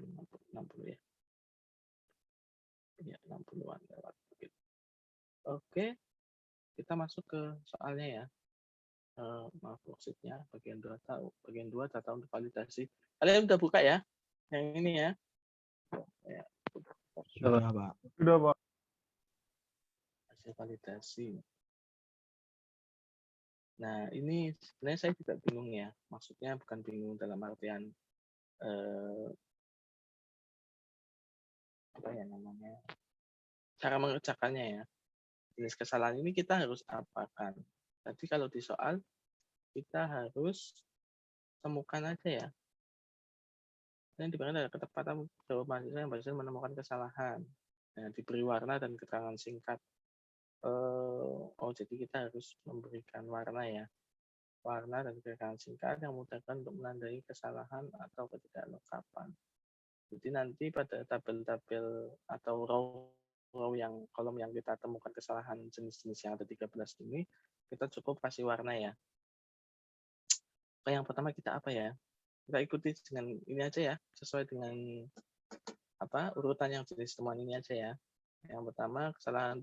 60 ya. Ya, 60-an lewat. Oke, kita masuk ke soalnya ya. Maaf worksheet-nya bagian 2 data untuk validasi. Kalian udah buka ya? Yang ini ya. Ya. Sudah, Pak. Hasil validasi. Nah, ini sebenarnya saya juga bingung ya. Maksudnya bukan bingung dalam artian apa ya namanya? Cara mengerjakannya ya. Jenis kesalahan ini kita harus apakan? Tadi kalau di soal kita harus temukan aja ya. Yang diberikan adalah ketepatan jawab mahasiswa yang berhasil menemukan kesalahan. Nah, diberi warna dan keterangan singkat. Jadi kita harus memberikan warna ya. Warna dan keterangan singkat yang memudahkan untuk menandai kesalahan atau ketidaklengkapan. Jadi nanti pada tabel-tabel atau row yang kolom yang kita temukan kesalahan jenis-jenis yang ada 13 ini, kita cukup kasih warna ya. Yang pertama kita apa ya? Kita ikuti dengan ini aja ya, sesuai dengan urutan yang jenis temuan ini aja ya. Yang pertama kesalahan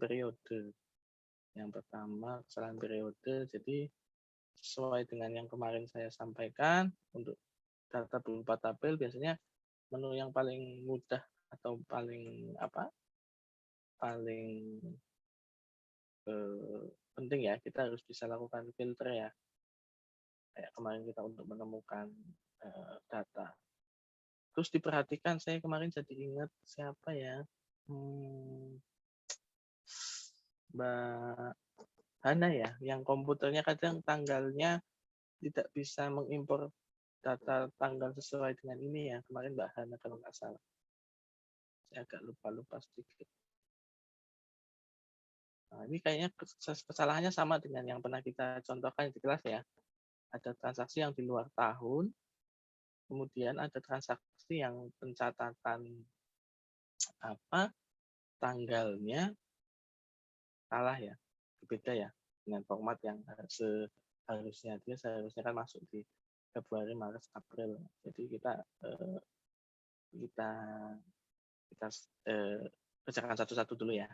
periode. Jadi sesuai dengan yang kemarin saya sampaikan, untuk data berupa tabel biasanya menu yang paling mudah atau paling penting ya, kita harus bisa lakukan filter ya. Kayak kemarin kita untuk menemukan data. Terus diperhatikan, saya kemarin jadi ingat siapa ya? Mbak Hana ya, yang komputernya kadang tanggalnya tidak bisa mengimpor data tanggal sesuai dengan ini ya. Kemarin Mbak Hana kalau nggak salah. Saya agak lupa sedikit. Nah, ini kayaknya kesalahannya sama dengan yang pernah kita contohkan di kelas ya. Ada transaksi yang di luar tahun, kemudian ada transaksi yang pencatatan tanggalnya salah ya, berbeda ya dengan format yang seharusnya kan masuk di Februari, Maret, April. Jadi kita kerjakan satu-satu dulu ya.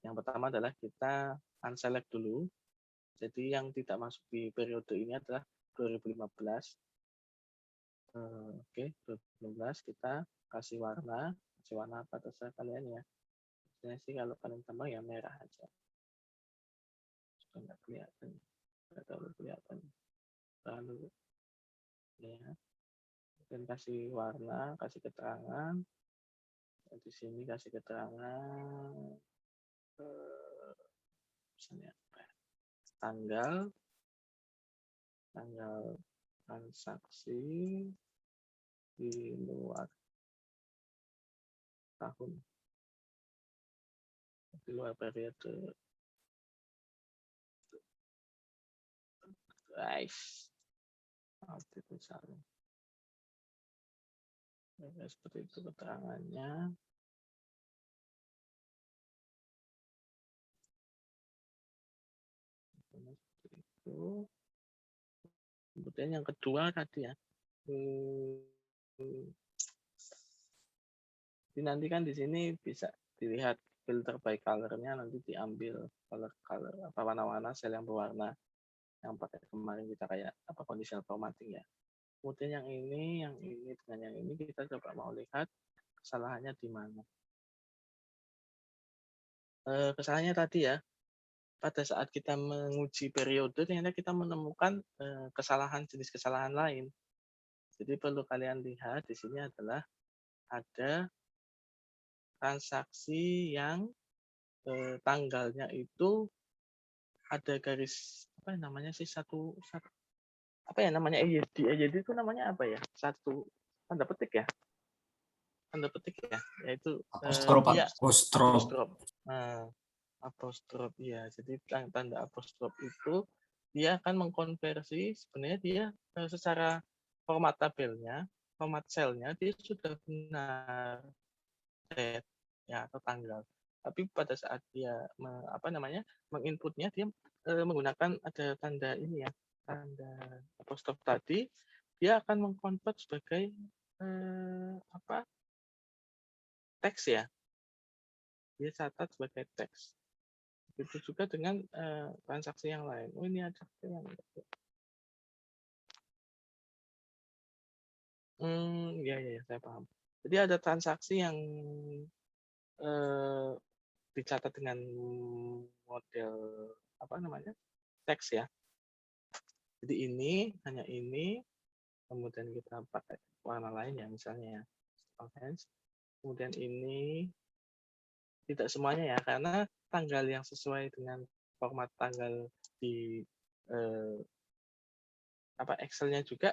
Yang pertama adalah kita unselect dulu. Jadi yang tidak masuk di periode ini adalah 2015. Oke, 2015 kita kasih warna apa terserah kalian ya. Biasanya sih kalau kalian tambah ya merah aja. Sudah nggak kelihatan, nggak terlalu kelihatan. Lalu ya, dan kasih warna, kasih keterangan. Di sini kasih keterangan misalnya tanggal transaksi di luar tahun, di luar periode. Guys, itu salah. Seperti itu keterangannya. Seperti itu. Kemudian yang kedua tadi ya. Nanti kan di sini bisa dilihat filter by color-nya, nanti diambil color warna-warna sel yang berwarna yang pakai kemarin kita kayak conditional formatting ya. Kemudian yang ini dengan yang ini kita coba mau lihat kesalahannya di mana. Kesalahannya tadi ya, pada saat kita menguji periode ternyata kita menemukan jenis kesalahan lain. Jadi perlu kalian lihat di sini adalah ada transaksi yang tanggalnya itu ada garis EYD itu namanya apa ya? Satu tanda petik ya, yaitu apostrof. Nah, apostrof ya. Jadi tanda apostrof itu dia akan mengkonversi, sebenarnya dia secara format tabelnya, format selnya dia sudah benar ya atau tanggal. Tapi pada saat dia menginputnya dia menggunakan ada tanda ini ya, tanda apostrof tadi, dia akan mengkonvert sebagai teks ya. Dia catat sebagai teks. Begitu juga dengan transaksi yang lain. Oh, ini ada yang ya, saya paham. Jadi ada transaksi yang dicatat dengan model apa namanya? Teks ya. Jadi hanya ini, kemudian kita pakai warna lain ya, misalnya ya, orange. Kemudian ini tidak semuanya ya, karena tanggal yang sesuai dengan format tanggal di Excel-nya juga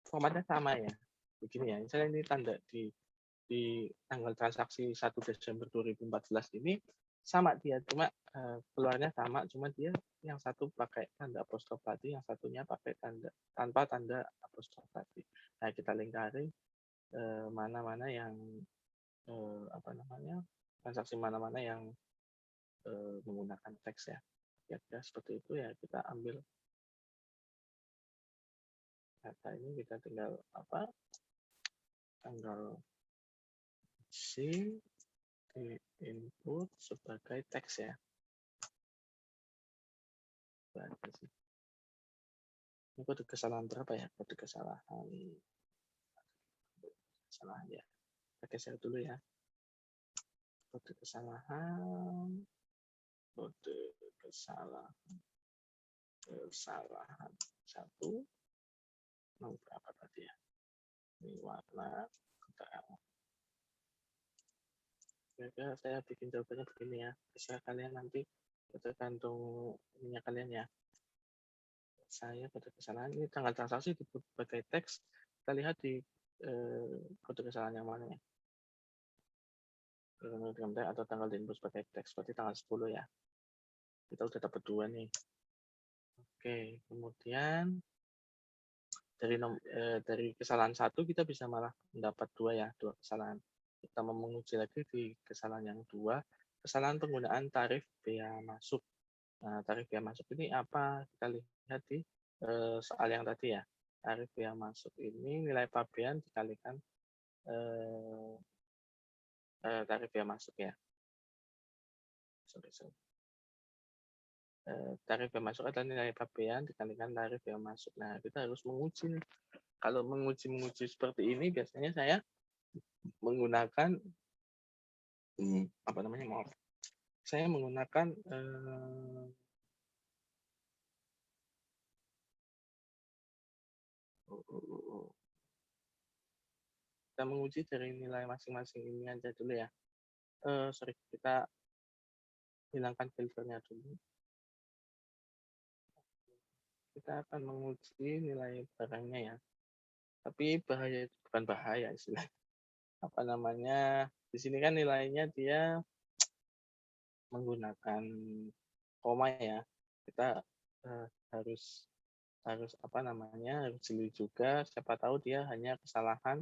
formatnya sama ya. Begini ya, misalnya ini tanda di tanggal transaksi 1 Desember 2014 ini sama dia, cuma keluarnya sama, cuma dia yang satu pakai tanda apostrof tadi, yang satunya pakai tanda tanpa tanda apostrof tadi. Nah, kita lingkari mana-mana yang transaksi mana-mana yang menggunakan teks ya. Kira-kira seperti itu ya, kita ambil data ini, kita tinggal tanggal C di input sebagai teks ya. Ini kode kesalahan berapa ya? Kode kesalahan ya. Kita geser dulu ya. Kode kesalahan satu. Mau berapa tadi ya? Ini warna. Kira-kira saya bikin jawabannya begini ya. Bisa kalian nanti tergantung ininya kalian ya. Saya kode kesalahan ini tanggal transaksi disebut sebagai teks. Kita lihat di kode kesalahan yang mana ya. Atau tanggal di input sebagai teks, berarti tanggal 10 ya. Kita udah dapat 2 nih. Oke, kemudian dari kesalahan 1 kita bisa malah mendapat 2 ya, 2 kesalahan. Kita mau menguji lagi di kesalahan yang 2, kesalahan penggunaan tarif bea masuk. Nah, tarif bea masuk ini apa? Kita lihat di soal yang tadi ya. Tarif bea masuk ini nilai pabean dikalikan tarif bea masuk ya. Tarif bea masuk adalah nilai pabean dikalikan tarif bea masuk. Nah, kita harus menguji nih. Kalau menguji seperti ini biasanya saya menggunakan saya menggunakan kita menguji dari nilai masing-masing ini aja dulu ya. Kita hilangkan filternya dulu. Kita akan menguji nilai barangnya ya. Tapi bukan bahaya istilah. Di sini kan nilainya dia menggunakan koma ya. Kita harus jeli juga, siapa tahu dia hanya kesalahan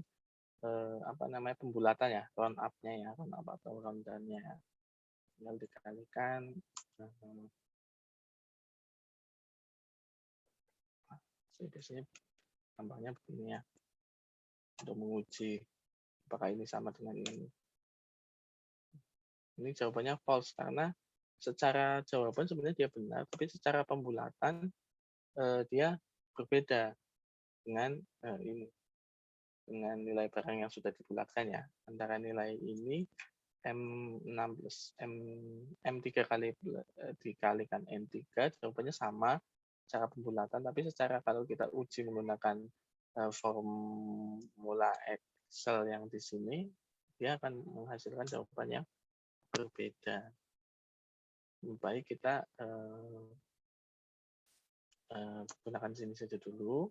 pembulatan ya, round up-nya ya, round up atau round down-nya ya. Tinggal dikalikan biasanya tambahnya begini ya, untuk menguji apakah ini sama dengan ini. Ini jawabannya false karena secara jawaban sebenarnya dia benar, tapi secara pembulatan dia berbeda dengan ini, dengan nilai barang yang sudah dibulatkan ya. Antara nilai ini M6 plus M3 dikalikan N3, jawabannya sama secara pembulatan, tapi kalau kita uji menggunakan formula Excel yang di sini, dia akan menghasilkan jawaban yang berbeda. Baik, kita gunakan sini saja dulu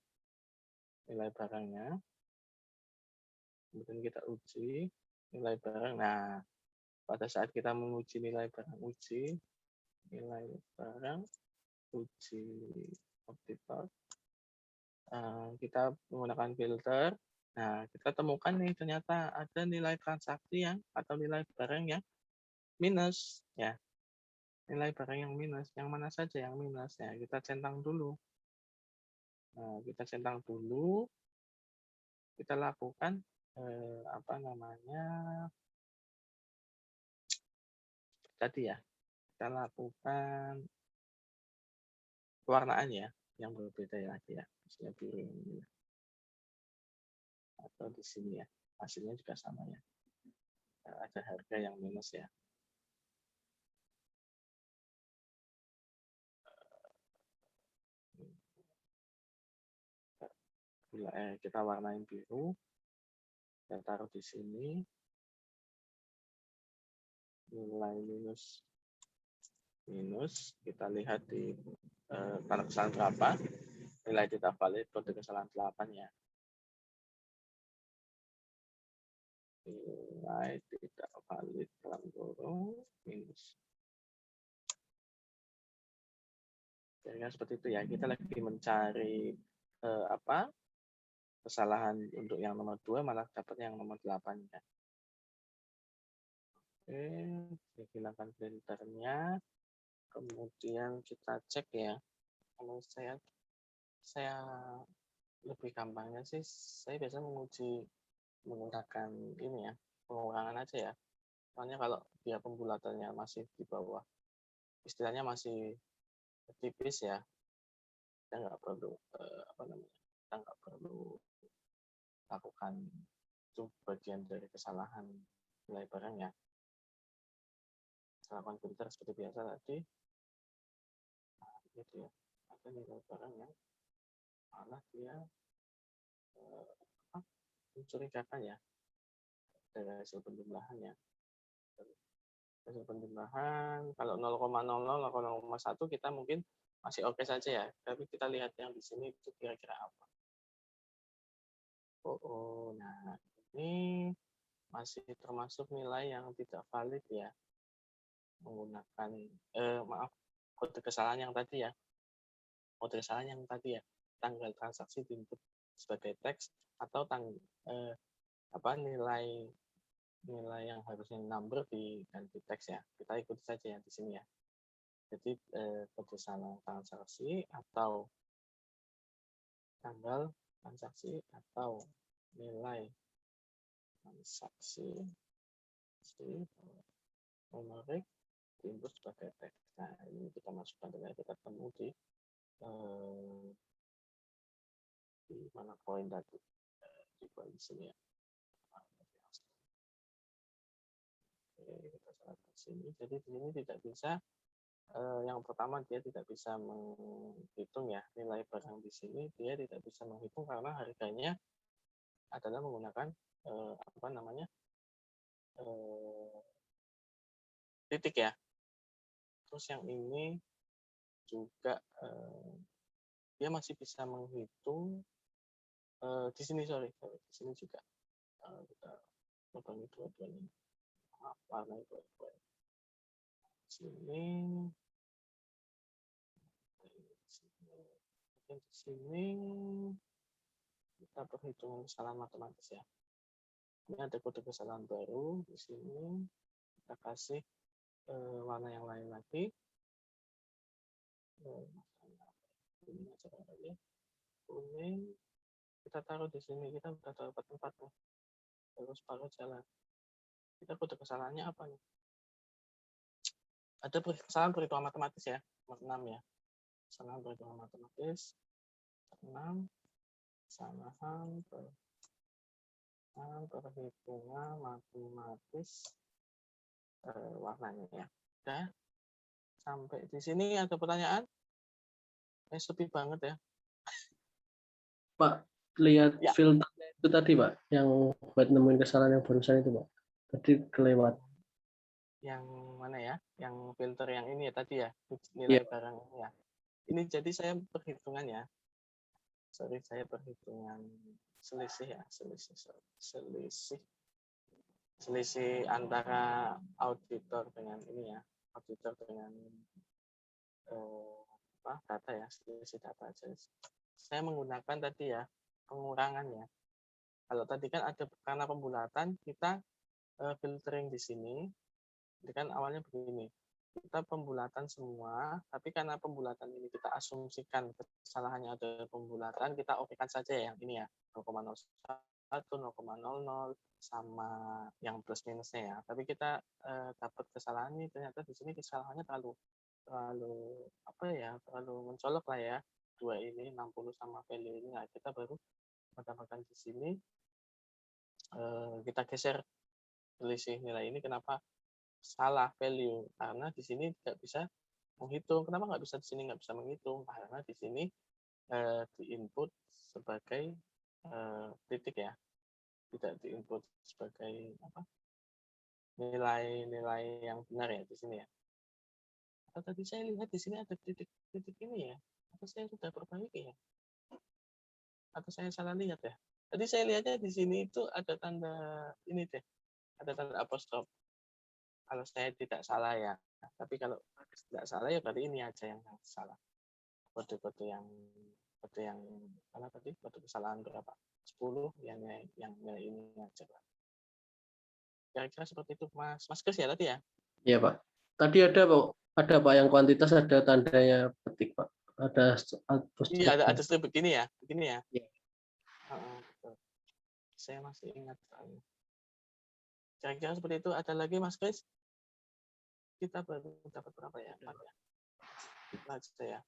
nilai barangnya. Kemudian kita uji nilai barang. Nah, pada saat kita menguji nilai barang uji optimal, kita menggunakan filter. Nah, kita temukan nih ternyata ada nilai transaksi atau nilai barang yang minus ya. Nilai barang yang minus, yang mana saja yang minus ya, kita centang dulu. Nah, kita lakukan tadi ya, kita lakukan pewarnaan ya, yang berbeda ya lagi ya, misalnya biru ini. Atau di sini ya, hasilnya juga sama ya. Ada harga yang minus ya. Kita warnain biru, kita taruh di sini, nilai minus kita lihat di tanda kesalahan berapa, nilai tidak valid, kode kesalahan 8 ya. Nilai tidak valid dalam kurung minus. Jadi seperti itu ya, kita lagi mencari kesalahan untuk yang nomor 2 malah dapat yang nomor 8 ya. Oke, dihilangkan printernya. Kemudian kita cek ya. Kalau saya lebih gampangnya sih, saya biasanya menguji menggunakan ini ya, pengurangan aja ya. Soalnya kalau dia pembulatannya masih di bawah, istilahnya masih tipis ya, kita nggak perlu kita nggak perlu lakukan itu bagian dari kesalahan nilai barang ya. Lakukan filter seperti biasa tadi. Nah, gitu ya. Ada nilai barang yang malah dia mencurigakan ya dari hasil penjumlahan ya. Hasil penjumlahan kalau 0,00 0,1 kita mungkin masih oke saja ya. Tapi kita lihat yang di sini itu kira-kira apa. Nah ini masih termasuk nilai yang tidak valid ya, menggunakan kode kesalahan yang tadi ya, tanggal transaksi diinput sebagai teks atau nilai yang harusnya number diganti teks ya. Kita ikuti saja yang di sini ya. Jadi kode kesalahan transaksi atau tanggal transaksi atau nilai transaksi numerik diinput sebagai teks. Nah, ini kita masukkan dengan kita temu di mana poin tadi, di poin di sini ya. Oke, kita selesai sini. Jadi di sini tidak bisa, yang pertama dia tidak bisa menghitung ya nilai barang di sini, dia tidak bisa menghitung karena harganya adalah menggunakan titik ya. Terus yang ini juga dia masih bisa menghitung di sini di sini juga kita lubangi dua-duanya. Maaf, warna dua-dua. Di sini kita perhitungan kesalahan matematis ya. Ini ada kode kesalahan baru di sini. Kita kasih warna yang lain lagi. Kuning. Kita taruh di sini. Kita sudah dapat 4 nih. Terus pakai jalan. Kita kode kesalahannya apa nih? Ada kesalahan perhitungan matematis ya, nomor 6 ya. Kesalahan perhitungan matematis 6. Kesalahan perhitungan matematis warnanya ya. Udah. Sampai di sini ada pertanyaan? Sepi banget ya. Pak, lihat ya. Filter itu tadi Pak, yang buat nemuin kesalahan yang barusan itu Pak. Tadi kelewat. Yang mana ya? Yang filter yang ini ya tadi ya, nilai barang ini ya. Ini jadi saya perhitungan ya. Saya perhitungan selisih ya, selisih antara auditor dengan ini ya, auditor dengan data ya, selisih data aja. Saya menggunakan tadi ya pengurangan ya. Kalau tadi kan ada karena pembulatan kita filtering di sini. Ini kan awalnya begini. Kita pembulatan semua, tapi karena pembulatan ini kita asumsikan kesalahannya ada pembulatan, kita okekan saja yang ini ya, 0,01 0,00 sama yang plus minusnya ya. Tapi kita dapat kesalahan ini, ternyata di sini kesalahannya terlalu apa ya, terlalu mencolok lah ya. Dua ini 60 sama value ini. Nah, kita baru mendapatkan di sini kita geser selisih nilai ini. Kenapa salah value? Karena di sini tidak bisa menghitung. Kenapa nggak bisa di sini nggak bisa menghitung? Karena di sini di-input sebagai titik ya, tidak di-input sebagai apa, nilai-nilai yang benar ya di sini ya. Atau tadi saya lihat di sini ada titik-titik ini ya, atau saya sudah perbaiki ya, atau saya salah lihat ya. Tadi saya lihatnya di sini itu ada tanda ini deh, ada tanda apostrof. Kalau saya tidak salah ya, tapi kalau tidak salah ya berarti ini aja yang salah. Kode-kode yang mana tadi, kode kesalahan berapa, 10 yang nilai ini aja Pak. Kira-kira seperti itu Mas Kris ya tadi ya. Iya Pak. Tadi ada Pak yang kuantitas, ada tandanya petik Pak, ada Iya ada strip begini ya. Ya. Betul. Saya masih ingat soalnya. Kira-kira seperti itu. Ada lagi Mas Kris? Kita baru dapat berapa ya? 4 ya. Kita aja ya.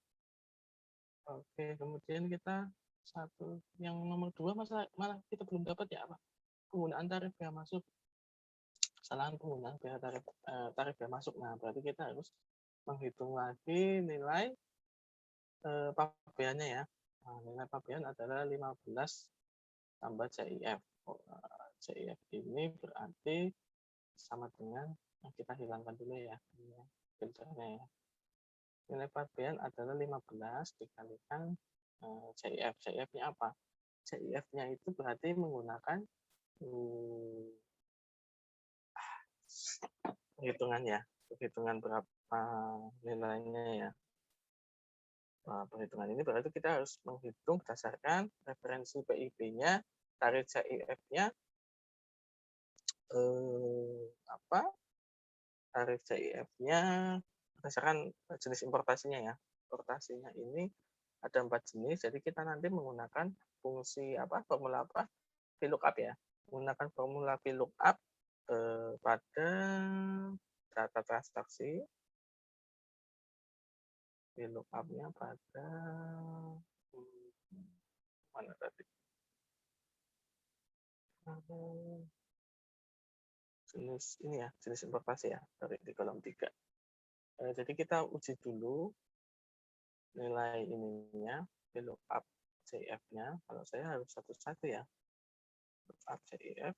Oke, kemudian kita satu yang nomor 2 malah kita belum dapat ya apa? Penggunaan tarif bea masuk. Kesalahan penggunaan tarif bea masuk. Nah, berarti kita harus menghitung lagi nilai pabeannya ya. Nah, nilai pabean adalah 15 tambah CIF. CIF ini berarti sama dengan kita hilangkan dulu ya filternya ya. Nilai pabean adalah 15 dikalikan CIF. CIF-nya apa? CIF-nya itu berarti menggunakan perhitungan berapa nilainya ya. Nah, perhitungan ini berarti kita harus menghitung berdasarkan referensi PIB-nya, tarif CIF-nya, tarif CIF-nya berdasarkan jenis importasinya ya. Importasinya ini ada 4 jenis, jadi kita nanti menggunakan fungsi formula VLOOKUP ya. Menggunakan formula VLOOKUP pada data transaksi. VLOOKUP-nya pada mana tadi? Jenis ini ya, jenis importasi ya, di kolom 3. Jadi kita uji dulu nilai ininya, VLOOKUP CIF-nya. Kalau saya harus satu-satu ya. VLOOKUP CIF.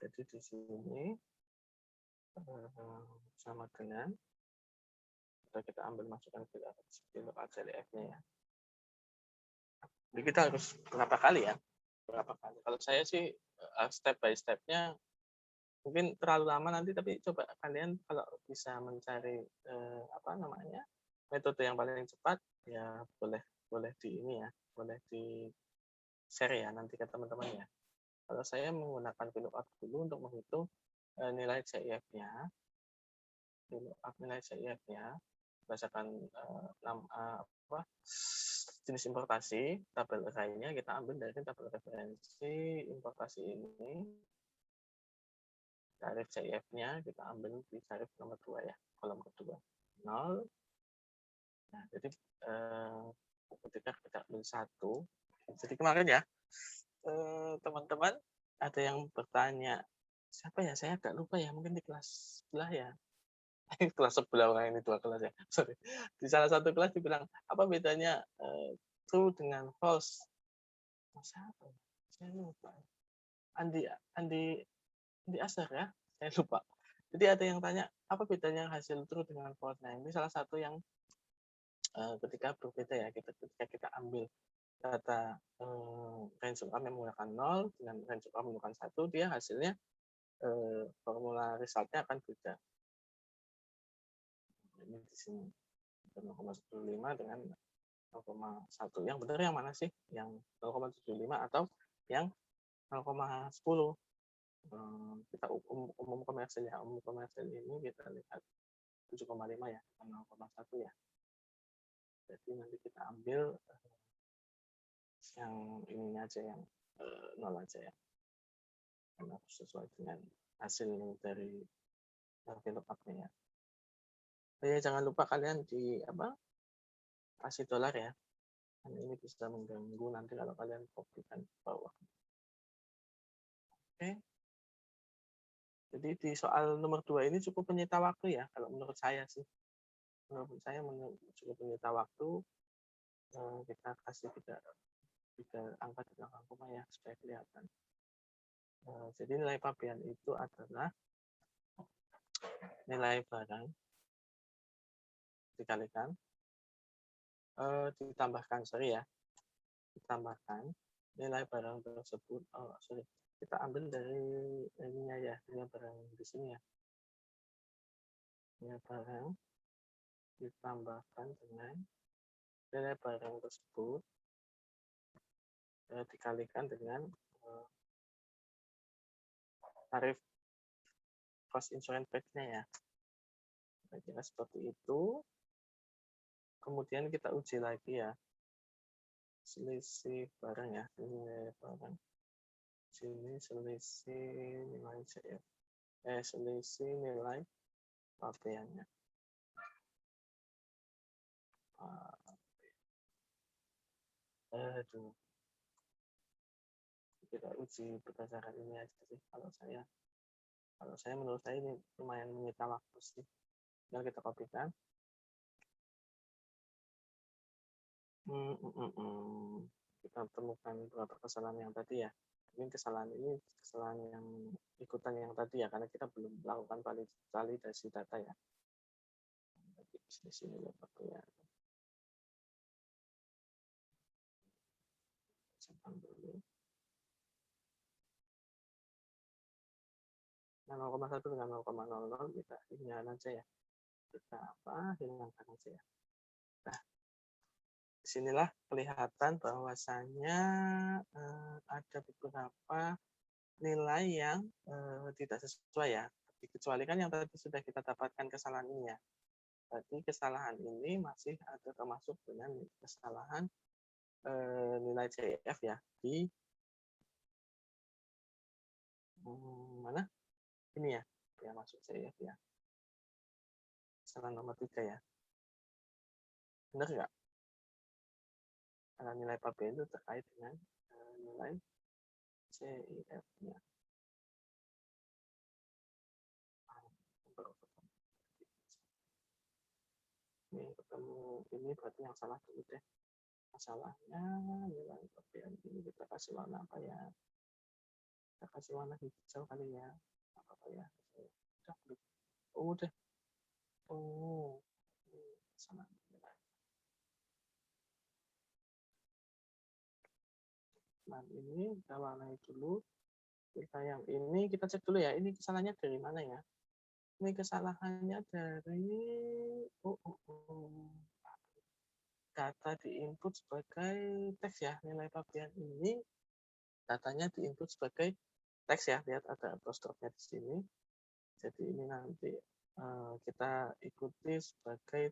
Jadi di sini sama dengan kita ambil masukkan VLOOKUP CIF-nya ya. Jadi kita harus berapa kali ya? Kalau saya sih step by step-nya mungkin terlalu lama nanti, tapi coba kalian kalau bisa mencari metode yang paling cepat ya boleh di ini ya, boleh di share ya nanti ke teman-teman ya. Kalau saya menggunakan VLOOKUP dulu untuk menghitung nilai CIF-nya, berdasarkan jenis importasi, tabel arraynya kita ambil dari tabel referensi importasi ini. Tarif CIF-nya kita ambil di tarif nomor 2 ya, kolom kedua 0. Nah, jadi ketika kita ambil 1, jadi kemarin ya teman-teman ada yang bertanya, siapa ya, saya agak lupa ya, mungkin di kelas sebelah ya. Kelas sebelah, orang ini 2 kelas ya, sorry. Di salah satu kelas dibilang, apa bedanya true dengan false? Siapa? Saya lupa. Andi Asar ya, saya lupa. Jadi ada yang tanya, apa bedanya hasil true dengan false? Nah, ini salah satu yang ketika berbeda ya, ketika kita ambil data range of yang menggunakan 0 dengan range of menggunakan 1, dia hasilnya formula resultnya akan beda. Ini di sini 0,75 dengan 0,1. Yang benar yang mana sih? Yang 0,75 atau yang 0,10? Kita umum komersil ya. Umum komersil ini kita lihat 7,5 ya, 0,1 ya. Jadi nanti kita ambil yang ininya aja, yang nol aja ya. Karena harus sesuai dengan hasil dari VLOOKUP-nya ya. Jangan lupa kalian kasih dolar ya. Ini bisa mengganggu nanti kalau kalian kopikan ke bawah. Oke. Jadi di soal nomor 2 ini cukup menyita waktu ya, kalau menurut saya sih. Menurut saya cukup menyita waktu. Kita kasih tiga angka di belakang koma ya, supaya kelihatan. Jadi nilai pabean itu adalah nilai barang dikalikan, ditambahkan nilai barang tersebut. Kita ambil dari ininya ya, nilai barang di sini ya. Nilai barang ditambahkan dengan nilai barang tersebut dikalikan dengan tarif cost insurance package-nya ya. Kira-kira seperti itu. Kemudian kita uji lagi ya. Selisih barang ya. Ini nilai barang. Sini selisih nilai CF. Selisih nilai pabeannya. Aduh. Kita uji berdasarkan ini aja sih. Kalau saya menurut saya ini lumayan menyita waktu sih. Dan kita kopikan. Kita temukan beberapa kesalahan yang tadi ya. Ini kesalahan yang ikutan yang tadi ya, karena kita belum melakukan validasi data ya. Di sini ya. Simpan dulu. 0,1 dengan 0,00 kita hilangkan aja ya. Kita hilangkan aja ya. Nah, disinilah kelihatan bahwasanya ada beberapa nilai yang tidak sesuai ya. Dikecualikan yang tadi sudah kita dapatkan kesalahan ini ya. Berarti kesalahan ini masih ada termasuk dengan kesalahan nilai CF ya di mana? Ini ya, masuk CF ya. Kesalahan nomor 3 ya. Benar nggak? Karena nilai pabean itu terkait dengan nilai CIF-nya. Ini ketemu ini berarti yang salah dulu deh. Masalahnya nilai pabean ini kita kasih warna apa ya? Kita kasih warna hijau kali ya. Apa ya? Udah. Salah. Nah, ini kita warnai dulu. Kita yang ini kita cek dulu ya. Ini kesalahannya dari mana ya? Ini kesalahannya dari data diinput sebagai teks ya. Nilai pabean ini datanya diinput sebagai teks ya. Lihat ada apostrofnya di sini. Jadi ini nanti kita ikuti sebagai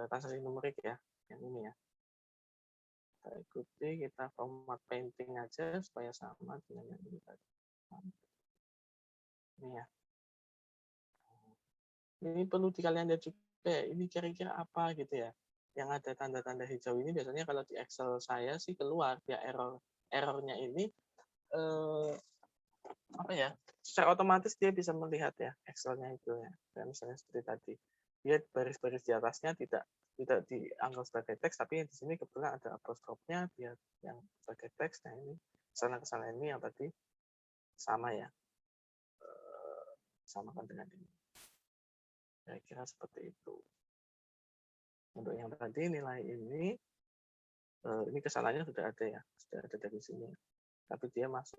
transaksi numerik ya. Yang ini ya. Kita ikuti, kita format painting aja supaya sama dengan yang ini tadi. Ini ya. Ini perlu kalian lihat juga, ini kira-kira apa gitu ya. Yang ada tanda-tanda hijau ini biasanya kalau di Excel saya sih keluar ya errornya ini secara otomatis dia bisa melihat ya Excel-nya itu ya. Dan misalnya seperti tadi, dia baris-baris di atasnya tidak dianggap sebagai teks, tapi di sini kebetulan ada apostrofnya dia yang sebagai teks. Nah ini kesalahan ini yang tadi sama ya, samakan dengan ini. Saya kira seperti itu. Untuk yang tadi nilai ini kesalahannya sudah ada ya, sudah ada dari sini. Tapi dia masuk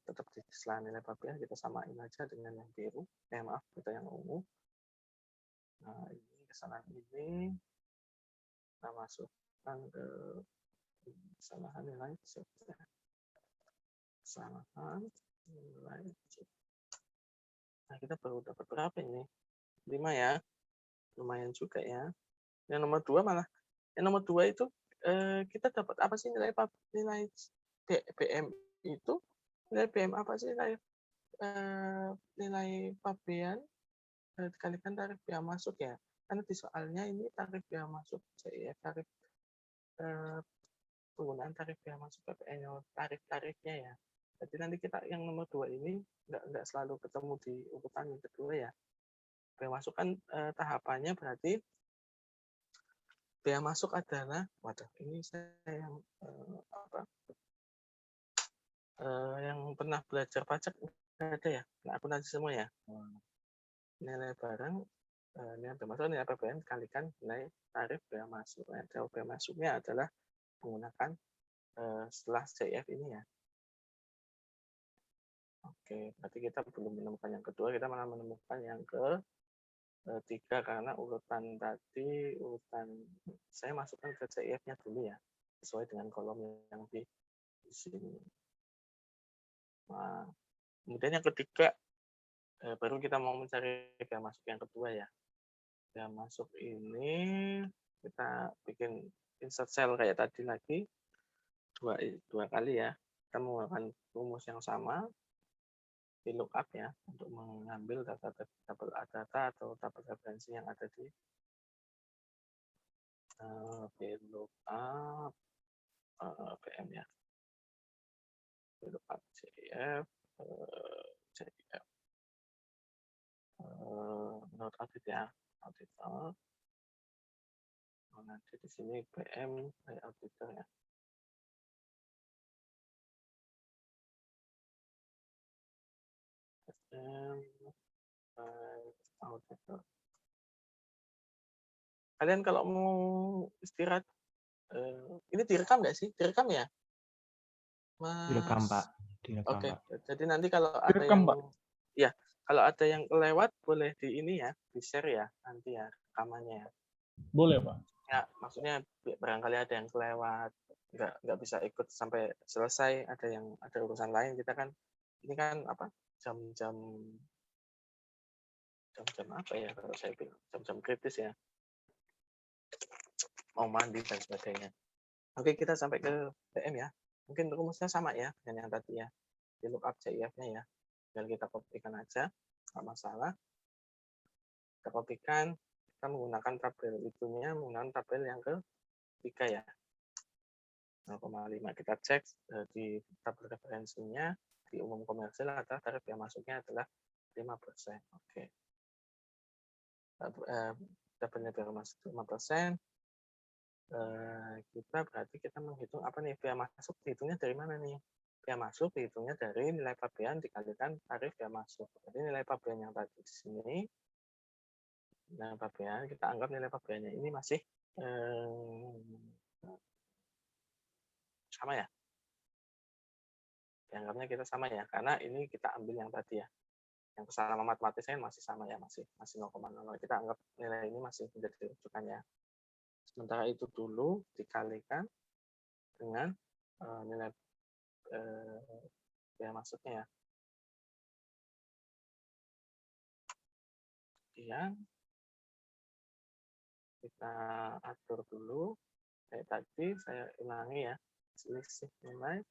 tetap di sela nilai pabean, kita samain aja dengan yang biru. Maaf, kita yang ungu. Nah, ini kesalahan ini kita masukkan ke kesalahan nilai kesalahan nilai. Nah, kita baru dapat berapa ini? 5 ya. Lumayan juga ya. Yang nomor 2 malah. Yang nomor 2 itu kita dapat apa sih nilai BM itu? Nilai BM apa sih nilai pabean dikalikan tarif biaya masuk ya. Karena di soalnya ini tarif biaya masuk CIF, tarif penggunaan tarif biaya masuk PPN, tarif-tarifnya ya. Jadi nanti kita yang nomor 2 ini nggak selalu ketemu di urutan yang kedua ya. Biaya masuk kan tahapannya berarti biaya masuk adalah, waduh ini saya yang yang pernah belajar pajak ada ya, nah, akuntansi semua ya. Nilai barang, nilai biaya masuk, nilai PPN kalikan nilai tarif biaya masuk. Nah, tarif biaya masuknya adalah menggunakan setelah CIF ini ya. Oke, berarti kita belum menemukan yang kedua, kita malah menemukan yang ketiga karena urutan saya masukkan ke CIF-nya dulu ya, sesuai dengan kolom yang di sini. Nah, kemudian yang ketiga baru kita mau mencari biaya masuk yang kedua ya. Biaya masuk ini kita bikin insert cell kayak tadi lagi dua kali ya. Kita menggunakan rumus yang sama di lookup ya untuk mengambil data atau tabel referensi yang ada di lookup PM ya. Lookup CIF CIF menurut audit ya, auditor. Nanti di sini PM kayak auditor ya. Auditor. Kalian kalau mau istirahat, ini direkam nggak sih? Direkam ya, Mas? Direkam, Pak. Direkam, Oke, Pak. jadi nanti kalau ada Direkam, yang, Pak. ya, kalau ada yang kelewat boleh di ini ya, di share ya nanti ya rekamannya ya. Boleh, Pak. Ya, maksudnya barangkali ada yang kelewat, nggak bisa ikut sampai selesai, ada urusan lain, kita kan ini kan apa jam-jam apa ya kalau saya bilang jam-jam kritis ya, mau mandi dan sebagainya. Oke, kita sampai ke PM ya. Mungkin rumusnya sama ya dengan yang tadi ya, di lookup CIF-nya ya. Tinggal kita kopikan aja, nggak masalah. Kita kopikan, kita menggunakan tabel itunya, menggunakan tabel yang ketiga ya. 0,5 kita cek di tabel referensinya di umum komersil adalah tarif yang masuknya adalah 5%. Oke. Tabelnya biaya masuk 5%. Kita berarti kita menghitung apa nih biaya masuk, dihitungnya dari mana nih? Biaya masuk dihitungnya dari nilai pabean dikalikan tarif biaya masuk. Jadi nilai pabean yang tadi di sini, nilai pabean kita anggap nilai pabeannya ini masih sama ya. Dianggapnya kita sama ya, karena ini kita ambil yang tadi ya. Yang kesalahan matematisnya masih sama ya, masih 0,00. Kita anggap nilai ini masih menjadi rujukannya. Sementara itu dulu dikalikan dengan nilai biaya masuknya ya. Kemudian kita atur dulu kayak tadi, saya ulangi ya, selisih nilai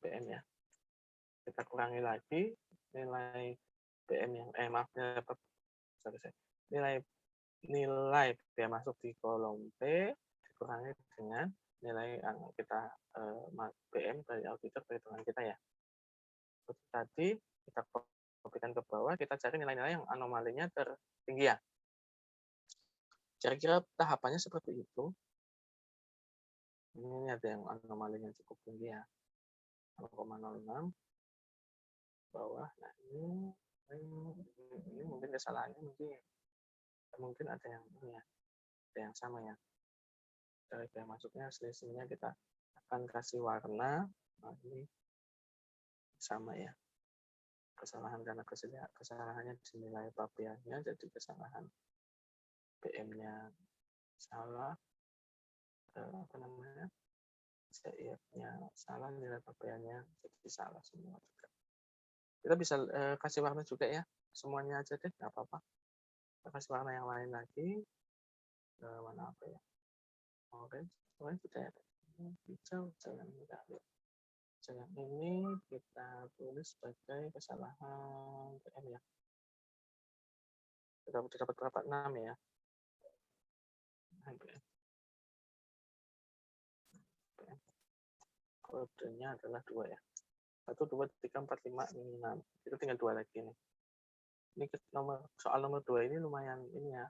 PM ya. Kita kurangi lagi nilai PM yang nilai biaya masuk di kolom P dikurangi dengan nilai yang kita PM dari auditor perhitungan kita ya. Seperti tadi kita kopikan ke bawah, kita cari nilai-nilai yang anomalinya tertinggi ya. Kira-kira tahapannya seperti itu. Ini ada yang anomalinya cukup tinggi ya, 0,06 bawah. Nah ini mungkin kesalahannya mungkin ada yang ini ya, ada yang sama ya. Dari biaya masuknya selisihnya kita akan kasih warna. Nah, ini sama ya. Kesalahan karena kesalahannya di nilai pabeannya, jadi kesalahan PM-nya salah, CIF-nya salah, nilai pabeannya jadi salah semua juga. Kita bisa kasih warna juga ya, semuanya aja deh, nggak apa-apa. Kita kasih warna yang lain lagi. mana apa ya? Orange sudah ada. Hijau jangan enggak. Jangan ini kita tulis sebagai kesalahan PM ya. Kita udah dapat berapa? 6 ya. Kodenya adalah 2 ya. 1, 2, 3, 4, 5, 6. Itu tinggal 2 lagi nih. Ini soal nomor 2 ini lumayan ini ya.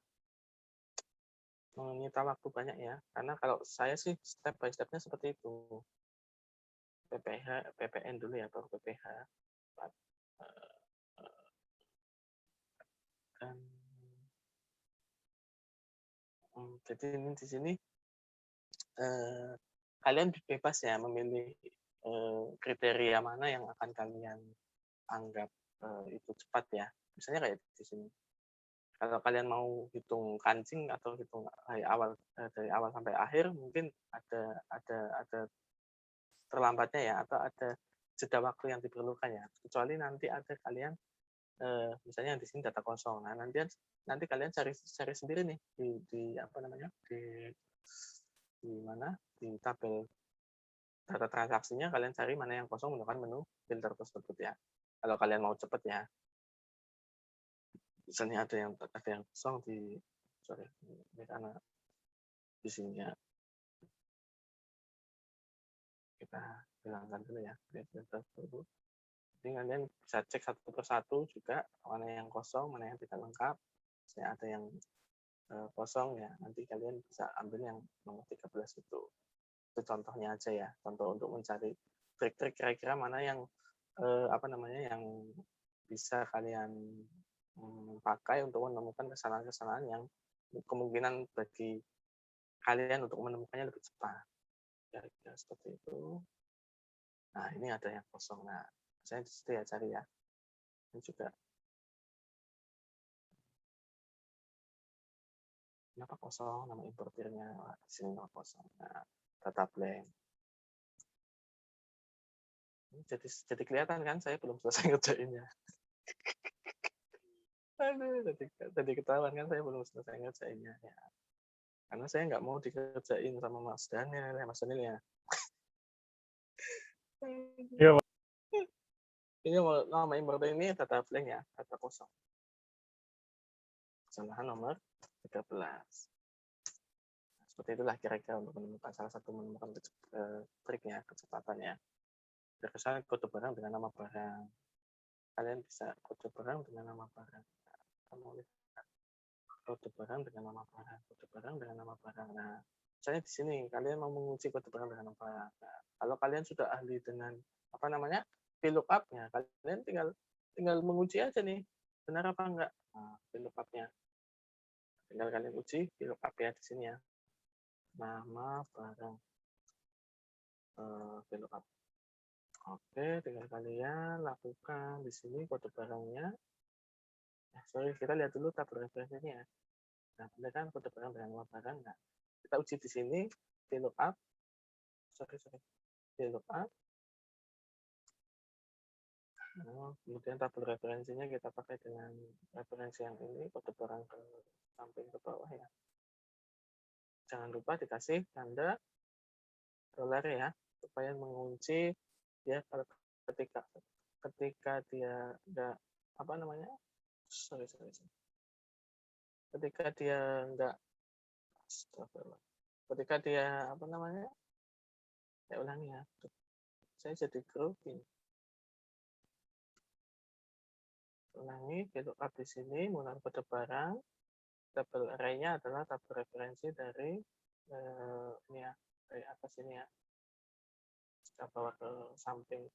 Menyita waktu banyak ya. Karena kalau saya sih step by step-nya seperti itu. PPH, PPN dulu ya, baru PPH. Jadi ini di sini kalian bebas ya memilih kriteria mana yang akan kalian anggap itu cepat ya. Misalnya kayak di sini. Kalau kalian mau hitung kancing atau hitung dari awal sampai akhir, mungkin ada terlambatnya ya, atau ada jeda waktu yang diperlukan ya. Kecuali nanti ada kalian misalnya di sini data kosong. Nah, nanti kalian cari sendiri nih di apa namanya? Di mana? Di tabel data transaksinya kalian cari mana yang kosong menggunakan menu filter tersebut ya. Kalau kalian mau cepet ya. Misalnya ada yang kosong ini karena di sini ya. Kita hilangkan dulu ya filter tersebut. Jadi kalian bisa cek satu persatu juga mana yang kosong, mana yang tidak lengkap. Misalnya ada yang kosong ya, nanti kalian bisa ambil yang nomor 13 itu. Itu contohnya aja ya, contoh untuk mencari trik-trik kira-kira mana yang yang bisa kalian pakai untuk menemukan kesalahan-kesalahan yang kemungkinan bagi kalian untuk menemukannya lebih cepat. Kira-kira seperti itu. Nah, ini ada yang kosong. Nah, saya di situ ya cari ya. Ini juga. Kenapa kosong? Nama importirnya di sini nama kosong. Nah, data blank. Jadi kelihatan kan saya belum selesai ngerjainnya. Aduh, tadi ketahuan kan saya belum selesai ngerjainnya ya. Karena saya nggak mau dikerjain sama Mas Daniel, Mas Daniel ya. Iya, Pak. Ini nama importer ini data blank ya, data kosong. Kesalahan nomor 13. Seperti itulah kira-kira untuk menemukan salah satu menemukan triknya, kecepatannya. Berkesan kode barang dengan nama barang. Kalian bisa kode barang dengan nama barang. Kamu lihat kode barang dengan nama barang, kode barang dengan nama barang. Nah, misalnya di sini kalian mau menguji kode barang dengan nama barang. Nah, kalau kalian sudah ahli dengan VLOOKUP-nya, kalian tinggal menguji aja nih, benar apa enggak. Nah, VLOOKUP-nya. Tinggal kalian uji VLOOKUP ya di sini ya. Nama barang. VLOOKUP. Oke, tinggal kalian lakukan di sini kode barangnya. Kita lihat dulu tabel referensinya. Nah, benar kan kode barang dengan nama barang. Nah, kita uji di sini VLOOKUP. VLOOKUP. Kemudian tabel referensinya kita pakai dengan referensi yang ini, kode barang ke samping ke bawah ya. Jangan lupa dikasih tanda dolar ya, supaya mengunci dia ketika dia enggak ketika dia enggak saya ulangi ya, saya jadi grogi. Ulangi, VLOOKUP di sini menggunakan kode barang, tabel array-nya adalah tabel referensi dari ini ya, dari atas ini ya. Kita bawa ke samping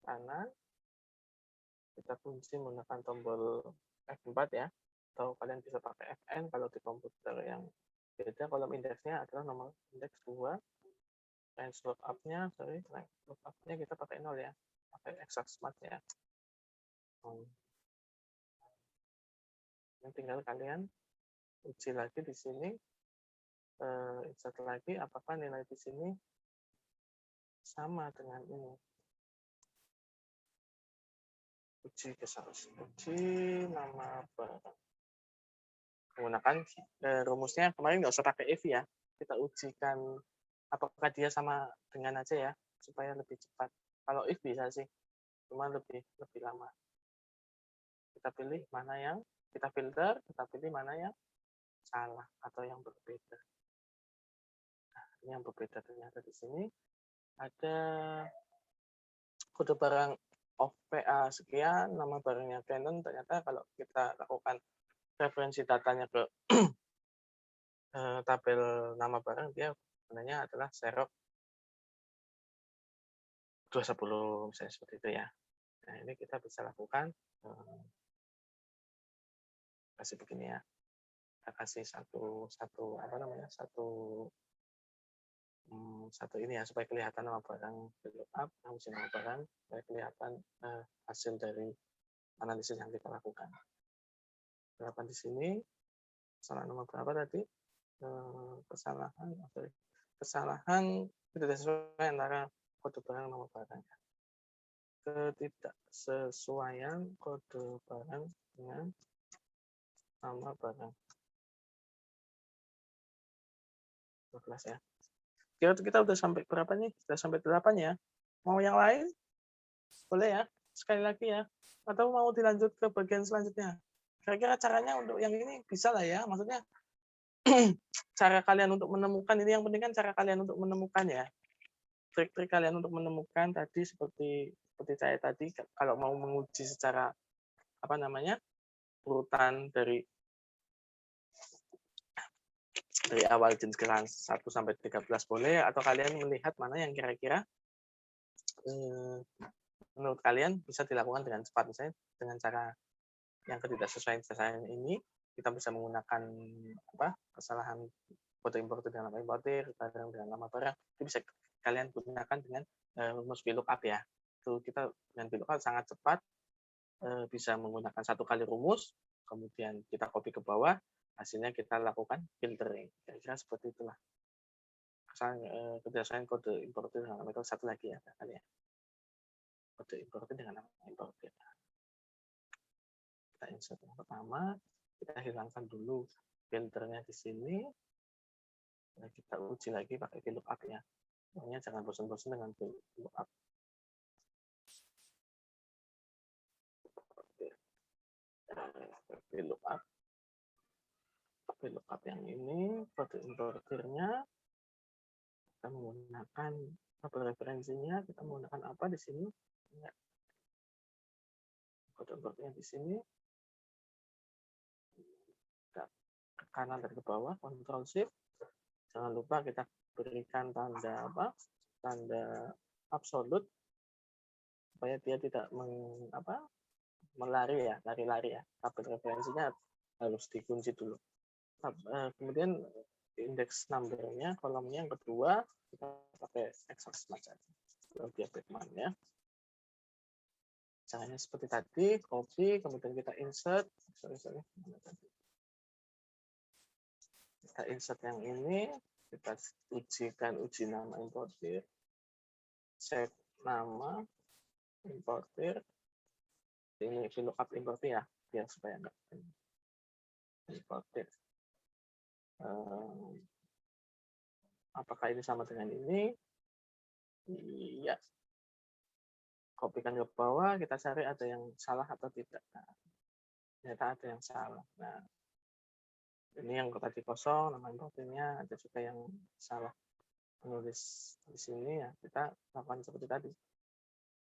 kanan, kita kunci menggunakan tombol F4 ya, atau kalian bisa pakai Fn kalau di komputer yang beda. Kolom indeksnya adalah nomor indeks 2, range lookup-nya kita pakai 0 ya, pakai exact smart ya. Tinggal kalian uji lagi di sini, insert lagi apakah nilai di sini sama dengan ini. Uji nama barang. menggunakan rumusnya kemarin nggak usah pakai if ya. Kita ujikan apakah dia sama dengan aja ya, supaya lebih cepat. Kalau if bisa sih, cuma lebih lama. Kita pilih mana yang kita filter, kita pilih mana yang salah atau yang berbeda. Nah, ini yang berbeda ternyata di sini ada kode barang OVA sekian, nama barangnya Canon. Ternyata kalau kita lakukan referensi datanya ke tabel nama barang, dia sebenarnya adalah Xerox 210 misalnya seperti itu ya. Nah, ini kita bisa lakukan kasih begini ya. Kita kasih satu apa namanya? Satu ini ya, supaya kelihatan nama barang lookup, nama barang, supaya kelihatan hasil dari analisis yang kita lakukan. Berapa di sini? Kesalahan nomor berapa tadi? Kesalahan tidak sesuai antara kode barang nomor barang. Ketidaksesuaian kode barang dengan nama barang. 12 ya. Kita udah sampai berapa nih? Sudah sampai 8 ya. Mau yang lain? Boleh ya? Sekali lagi ya. Atau mau dilanjut ke bagian selanjutnya? Kira-kira caranya untuk yang ini bisa lah ya. Maksudnya cara kalian untuk menemukan, ini yang penting kan cara kalian untuk menemukan ya. Trik-trik kalian untuk menemukan tadi seperti saya tadi, kalau mau menguji secara apa namanya, urutan dari awal jenis kelas 1 sampai 13 boleh, atau kalian melihat mana yang kira-kira menurut kalian bisa dilakukan dengan cepat. Misalnya dengan cara yang ketidaksesuaian ini, kita bisa menggunakan kesalahan kode importer dengan nama importer, barang dengan nama barang, itu bisa kalian gunakan dengan rumus VLOOKUP ya. Itu kita dengan VLOOKUP sangat cepat, bisa menggunakan satu kali rumus, kemudian kita copy ke bawah, hasilnya kita lakukan filtering. Kira-kira seperti itulah. Ketidaksesuaian kode importer dengan nama itu satu lagi ya kalian. Kode importer dengan nama importer. Kita insert yang pertama, kita hilangkan dulu filternya di sini. Nah, kita uji lagi pakai VLOOKUP ya. Pokoknya jangan bosan-bosan dengan VLOOKUP. VLOOKUP yang ini, kode importernya, kita menggunakan tabel referensinya, kita menggunakan apa di sini? Kode importernya di sini. Kita ke kanan dan ke bawah, Ctrl Shift. Jangan lupa kita berikan tanda tanda absolut supaya dia tidak lari ya. Tabel referensinya harus dikunci dulu. Kemudian indeks number-nya, kolomnya yang kedua kita pakai Excel saja. Biar Batman ya. Caranya seperti tadi, copy, kemudian kita insert. Kita insert yang ini, kita uji nama importer, set nama importer, ini VLOOKUP importer ya, biar supaya enggak importer. Apakah ini sama dengan ini? Iya. Kopikan ke bawah, kita cari ada yang salah atau tidak. Nah, ternyata ada yang salah. Nah, ini yang tadi kosong, nama importernya, ada juga yang salah menulis di sini ya. Kita lakukan seperti tadi.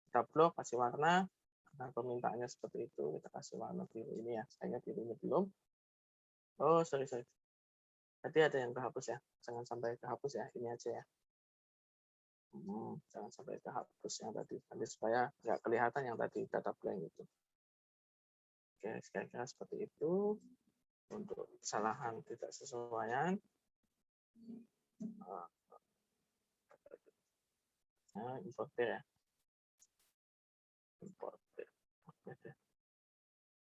Kita blok, kasih warna, karena permintaannya seperti itu, kita kasih warna biru ini ya. Sayangnya birunya belum. Oh, sorry. Tadi ada yang kehapus ya. Jangan sampai kehapus ya, ini aja ya. Jangan sampai kehapus yang tadi. Nanti supaya nggak kelihatan yang tadi data blank itu. Oke, kira-kira seperti itu. Untuk kesalahan tidak sesuaian. Nah, importer ya. Importer.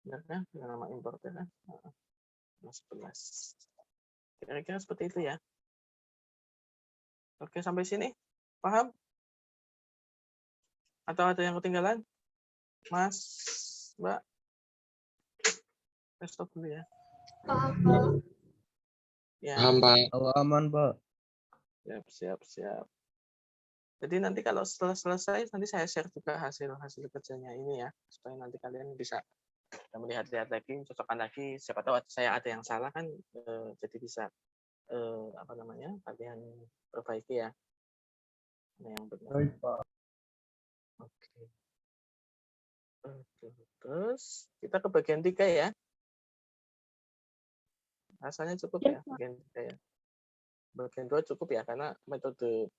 Benar kan? Dengan nama importer kan? 11. Kira-kira seperti itu ya. Oke, sampai sini. Paham? Atau ada yang ketinggalan? Mas, Mbak? Stop dulu ya. Ya, Paham, Pak. Halo, aman, Pak. siap. Jadi nanti kalau setelah selesai, nanti saya share juga hasil kerjanya ini ya, supaya nanti kalian bisa melihat-lihat lagi, cocokkan lagi. Siapa tahu saya ada yang salah kan, jadi bisa kalian perbaiki ya, yang benar. Baik, Pak. Oke. Terus kita ke bagian 3 ya. Rasanya cukup ya bagian 3 ya. Bagian 2 cukup ya, karena metode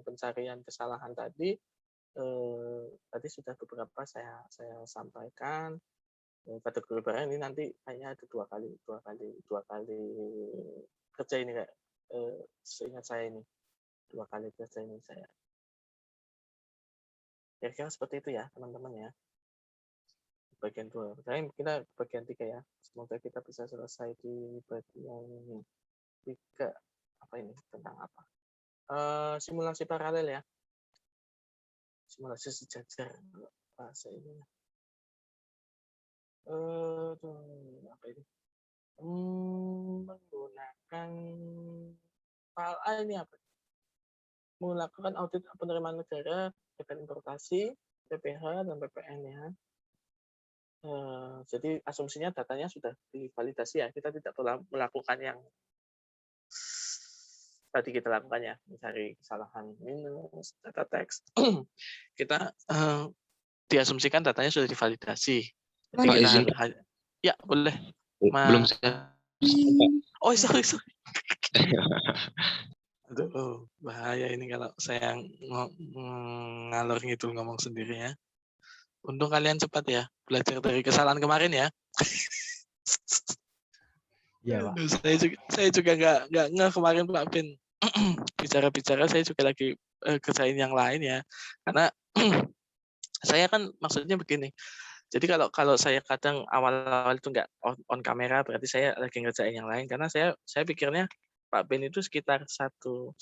pencarian kesalahan tadi sudah beberapa saya sampaikan. Kategori barang ini nanti kayaknya ada dua kali kerja ini kayak seingat saya ini 2 kali kerja ini saya. Kira-kira seperti itu ya teman-teman ya. Bagian 2. Kita bagian 3 ya. Semoga kita bisa selesai di bagian 3. Apa ini? Tentang apa? Simulasi paralel ya. Simulasi sejajar bahasa ini. Apa ini? Menggunakan file A ini apa? Melakukan audit penerimaan negara terkait importasi, PPH dan PPN ya. Jadi asumsinya datanya sudah divalidasi ya. Kita tidak perlu melakukan yang tadi kita lakukan ya, mencari kesalahan minus data teks. Kita diasumsikan datanya sudah divalidasi. Jadi Pak, kita izin. ya boleh. Belum saya. Oh, sorry. Aduh, bahaya ini kalau saya ngalor ngidul ngomong sendiri ya. Untung kalian cepat ya, belajar dari kesalahan kemarin ya. Iya, Pak. Saya juga nggak ngeh kemarin Pak Ben bicara-bicara, saya juga lagi kerjain yang lain ya. Karena saya kan maksudnya begini. Jadi kalau saya kadang awal-awal itu nggak on kamera, berarti saya lagi ngerjain yang lain. Karena saya pikirnya Pak Ben itu sekitar 1,5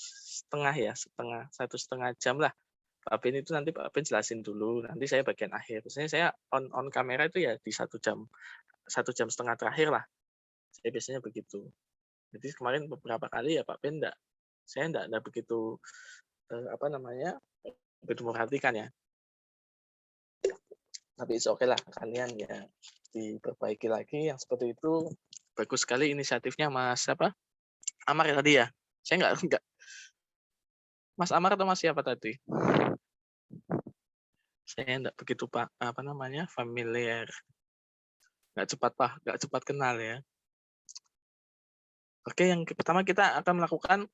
jam lah. Pak Ben itu nanti Pak Ben jelasin dulu, nanti saya bagian akhir. Biasanya saya on kamera itu ya di 1 jam 1,5 jam terakhir lah. Saya biasanya begitu. Jadi kemarin beberapa kali ya Pak Ben saya enggak begitu begitu memperhatikan ya. Tapi oke lah, kalian ya diperbaiki lagi yang seperti itu. Bagus sekali inisiatifnya Mas Amar ya tadi ya. Saya enggak Mas Amar atau Mas siapa tadi? Saya enggak begitu familiar. Enggak cepat kenal ya. Oke, yang pertama kita akan melakukan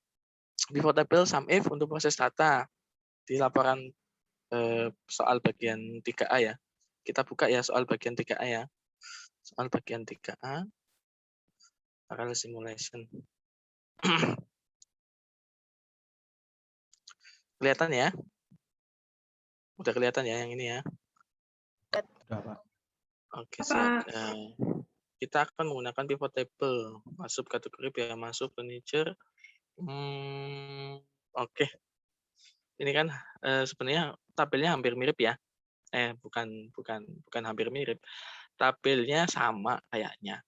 pivot table sum if untuk proses data di laporan soal bagian 3A ya. Kita buka ya soal bagian 3A ya. Soal bagian 3A, parallel simulation. Kelihatan ya? Udah kelihatan ya yang ini ya? Udah, Pak. Oke, siap. Kita akan menggunakan pivot table. Masuk kategori biaya masuk furniture. Oke. Ini kan sebenarnya tabelnya hampir mirip ya. Bukan hampir mirip. Tabelnya sama kayaknya.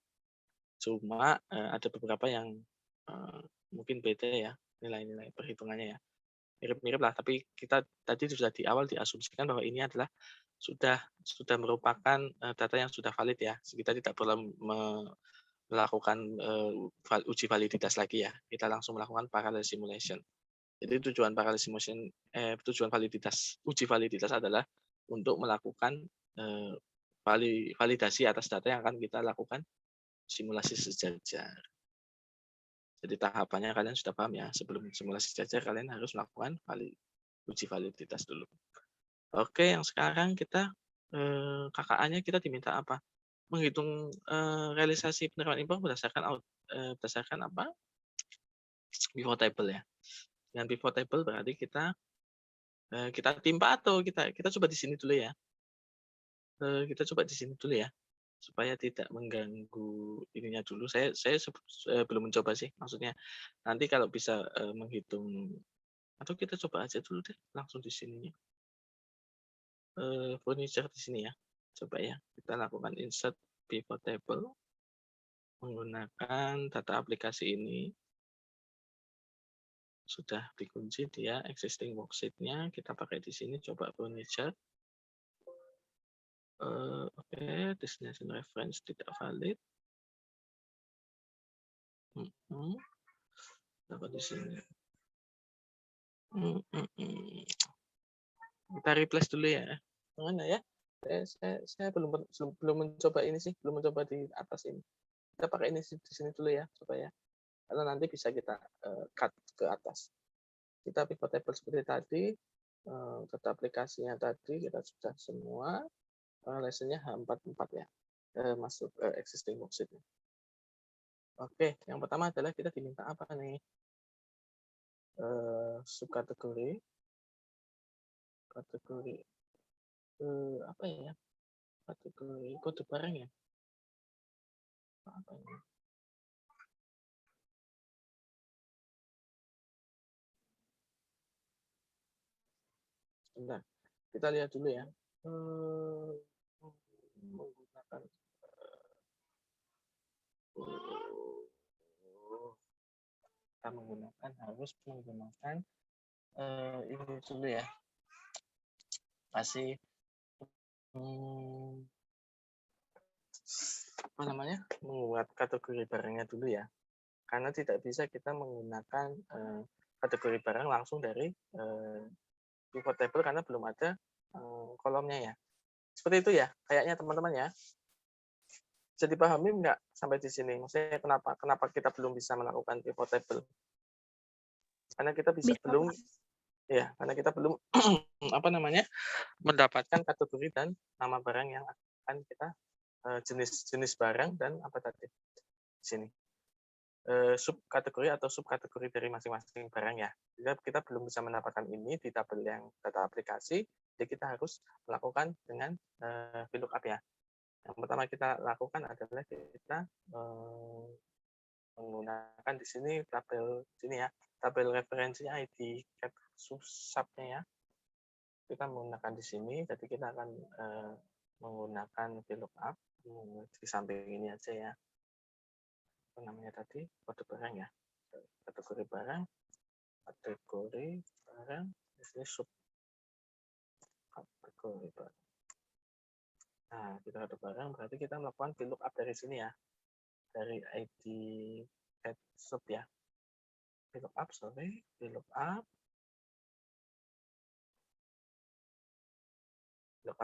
Cuma ada beberapa yang mungkin beda ya nilai-nilai perhitungannya ya. Mirip-mirip lah, tapi kita tadi sudah di awal diasumsikan bahwa ini adalah sudah merupakan data yang sudah valid ya. Kita tidak perlu melakukan uji validitas lagi ya. Kita langsung melakukan parallel simulation. Jadi tujuan parallel simulation, tujuan uji validitas adalah untuk melakukan validasi atas data yang akan kita lakukan simulasi sejajar. Jadi tahapannya kalian sudah paham ya. Sebelum simulasi sejajar kalian harus melakukan uji validitas dulu. Oke, yang sekarang kita KKA-nya kita diminta apa? Menghitung realisasi penerimaan impor berdasarkan apa? Pivot table ya. Dengan pivot table berarti kita timpa atau kita coba di sini dulu ya. Kita coba di sini dulu ya, supaya tidak mengganggu ininya dulu. Saya belum mencoba sih, maksudnya nanti kalau bisa menghitung, atau kita coba aja dulu deh langsung di sininya. Furniture di sini ya, coba ya kita lakukan insert pivot table. menggunakan data aplikasi ini. Sudah dikunci dia existing worksheet-nya, kita pakai di sini coba furniture. Oke, destination reference tidak valid. Dapat di sini. Kita replace dulu ya. Mana ya? Saya belum mencoba ini sih, belum mencoba di atas ini. Kita pakai ini di sini dulu ya, supaya karena nanti bisa kita cut ke atas. Kita pivot table seperti tadi, data aplikasinya tadi kita sudah semua, lesson-nya H44 ya, masuk existing worksheet. Oke, yang pertama adalah kita diminta apa nih? Subkategori, kategori apa ya? Kategori kode barang ya? Apa ini? Sebentar, kita lihat dulu ya. Menggunakan kita harus menggunakan ini dulu ya. Kasih apa namanya? Membuat kategori barangnya dulu ya. Karena tidak bisa kita menggunakan kategori barang langsung dari pivot table karena belum ada kolomnya ya. Seperti itu ya, kayaknya teman-teman ya. Bisa dipahami nggak sampai di sini? Maksudnya kenapa kita belum bisa melakukan pivot table? Karena kita belum ya, karena kita belum apa namanya? Mendapatkan kategori dan nama barang yang akan kita jenis barang dan apa tadi di sini. Subkategori atau subkategori dari masing-masing barang ya. Kita belum bisa mendapatkan ini di tabel yang data aplikasi, jadi kita harus melakukan dengan VLOOKUP ya. Yang pertama kita lakukan adalah kita menggunakan di sini tabel sini ya, tabel referensinya ID subnya ya. Kita menggunakan di sini, jadi kita akan menggunakan VLOOKUP di samping ini aja ya. Apa namanya tadi, kode barang ya, kategori barang, di sini sub kategori barang. Nah, kita kode barang berarti kita melakukan VLOOKUP dari sini ya, dari ID sub ya. VLOOKUP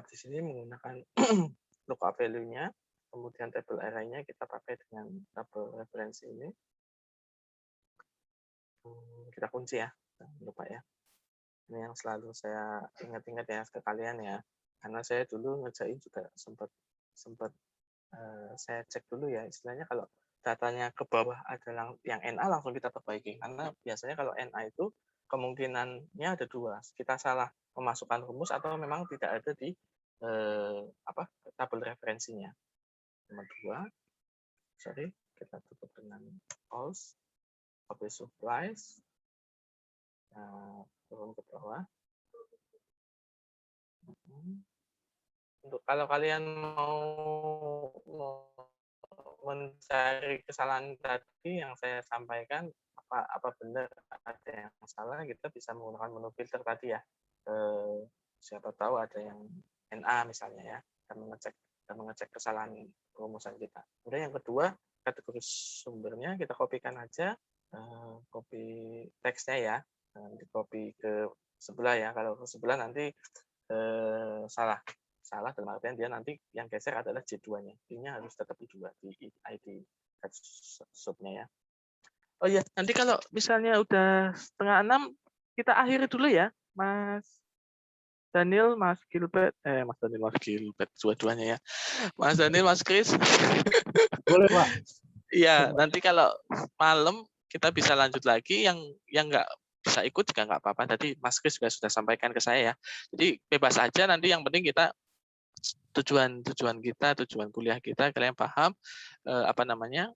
di sini menggunakan lookup value-nya, kemudian table array-nya kita pakai dengan tabel referensi ini. Kita kunci ya, jangan lupa ya. Ini yang selalu saya ingat-ingat ya ke kalian ya, karena saya dulu ngerjain juga sempat saya cek dulu ya, istilahnya kalau datanya ke bawah ada yang NA langsung kita perbaiki, karena biasanya kalau NA itu kemungkinannya ada dua, kita salah memasukkan rumus atau memang tidak ada di tabel referensinya. Nomor 2, kita tutup dengan false, copy supplies, turun ke bawah. Untuk kalau kalian mau mencari kesalahan tadi yang saya sampaikan, apa benar ada yang salah, kita bisa menggunakan menu filter tadi ya. Siapa tahu ada yang NA misalnya ya, dan mengecek kesalahan rumusan kita. Kemudian yang kedua, kategori sumbernya kita kopikan aja, copy teksnya ya, di copy ke sebelah ya. Kalau ke sebelah nanti salah dalam artian dia nanti yang geser adalah J2-nya. Ini harus tetap di 2 di ID subnya ya. Oh iya, nanti kalau misalnya udah 5:30 kita akhiri dulu ya, Mas Daniel, Mas Gilbert, dua-duanya ya. Mas Daniel, Mas Kris. Boleh, Pak. Iya, nanti kalau malam kita bisa lanjut lagi, yang nggak bisa ikut juga nggak apa-apa. Tadi Mas Kris juga sudah sampaikan ke saya ya. Jadi bebas aja, nanti yang penting kita tujuan kita, tujuan kuliah kita, kalian paham rekamannya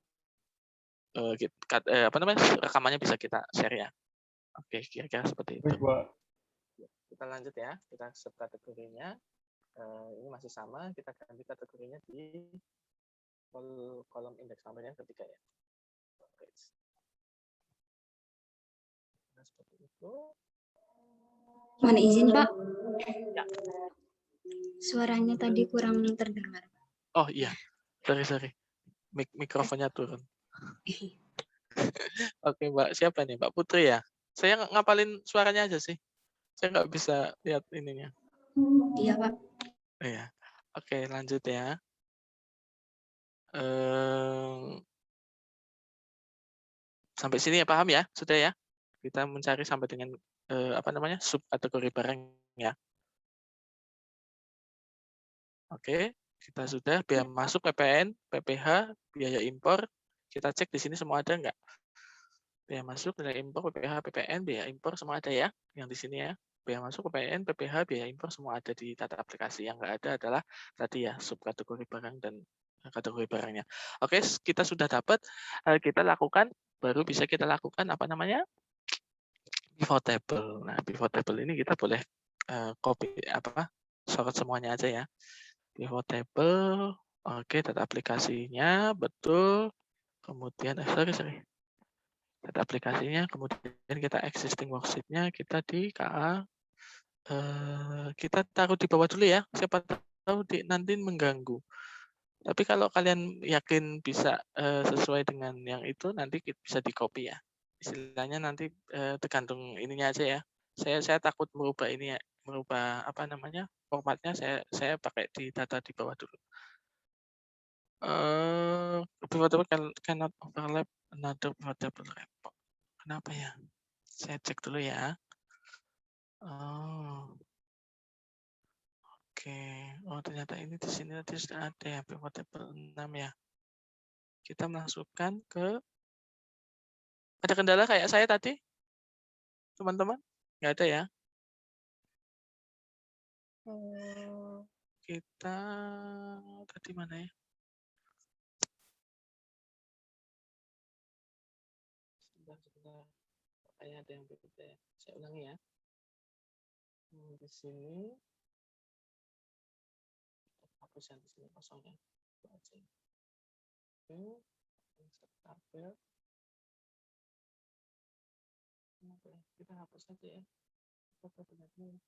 bisa kita share ya. Oke, kira-kira seperti itu. Kita lanjut ya, kita subkategorinya ini masih sama, kita ganti kategorinya di kolom indeks tabel yang ketiga ya. Oke. Nah, seperti itu. Mohon izin, Pak. Ya. Suaranya tadi kurang terdengar. Oh iya, sorry. Mikrofonnya turun. Oke, Mbak. Siapa nih? Mbak Putri ya? Saya ngapalin suaranya aja sih. Saya nggak bisa lihat ininya. Iya, Pak. Iya. Oke, lanjut ya. Sampai sini ya, paham ya? Sudah ya? Kita mencari sampai dengan subkategori barang ya. Oke, kita sudah biaya masuk PPN, PPH, biaya impor. Kita cek di sini semua ada nggak? Biaya masuk, biaya impor, PPH, PPN, biaya impor semua ada ya, yang di sini ya. Biaya masuk, PPN, PPH, biaya impor semua ada di data aplikasi. Yang nggak ada adalah tadi ya, subkategori barang dan kategori barangnya. Oke, kita sudah dapat. Kita lakukan, baru bisa kita lakukan apa namanya? Pivot table. Nah, pivot table ini kita boleh copy sorot semuanya aja ya. Pivot table, oke, data aplikasinya betul. Kemudian sorry. Data aplikasinya, kemudian kita existing worksheet-nya kita di KA. Kita taruh di bawah dulu ya. Siapa tahu nanti mengganggu. Tapi kalau kalian yakin bisa sesuai dengan yang itu, nanti bisa di copy ya. Istilahnya nanti tergantung ininya aja ya. Saya takut merubah ini ya, merubah formatnya. Saya pakai di data di bawah dulu. Pivot table cannot overlap another pivot table report. Kenapa ya? Saya cek dulu ya. Oke. Oh, ternyata ini di sini tadi sudah ada ya pivot table 6 ya. Kita masukkan ke. Ada kendala kayak saya tadi? Teman-teman? Nggak ada ya? Kita tadi mana ya? Sebentar. Kayaknya ada yang berbeda ya. Saya ulangi ya. Di sini hapus yang di sini kosongnya. Oke. Insert tabel. Kita hapus saja ya. Kita benar-benar.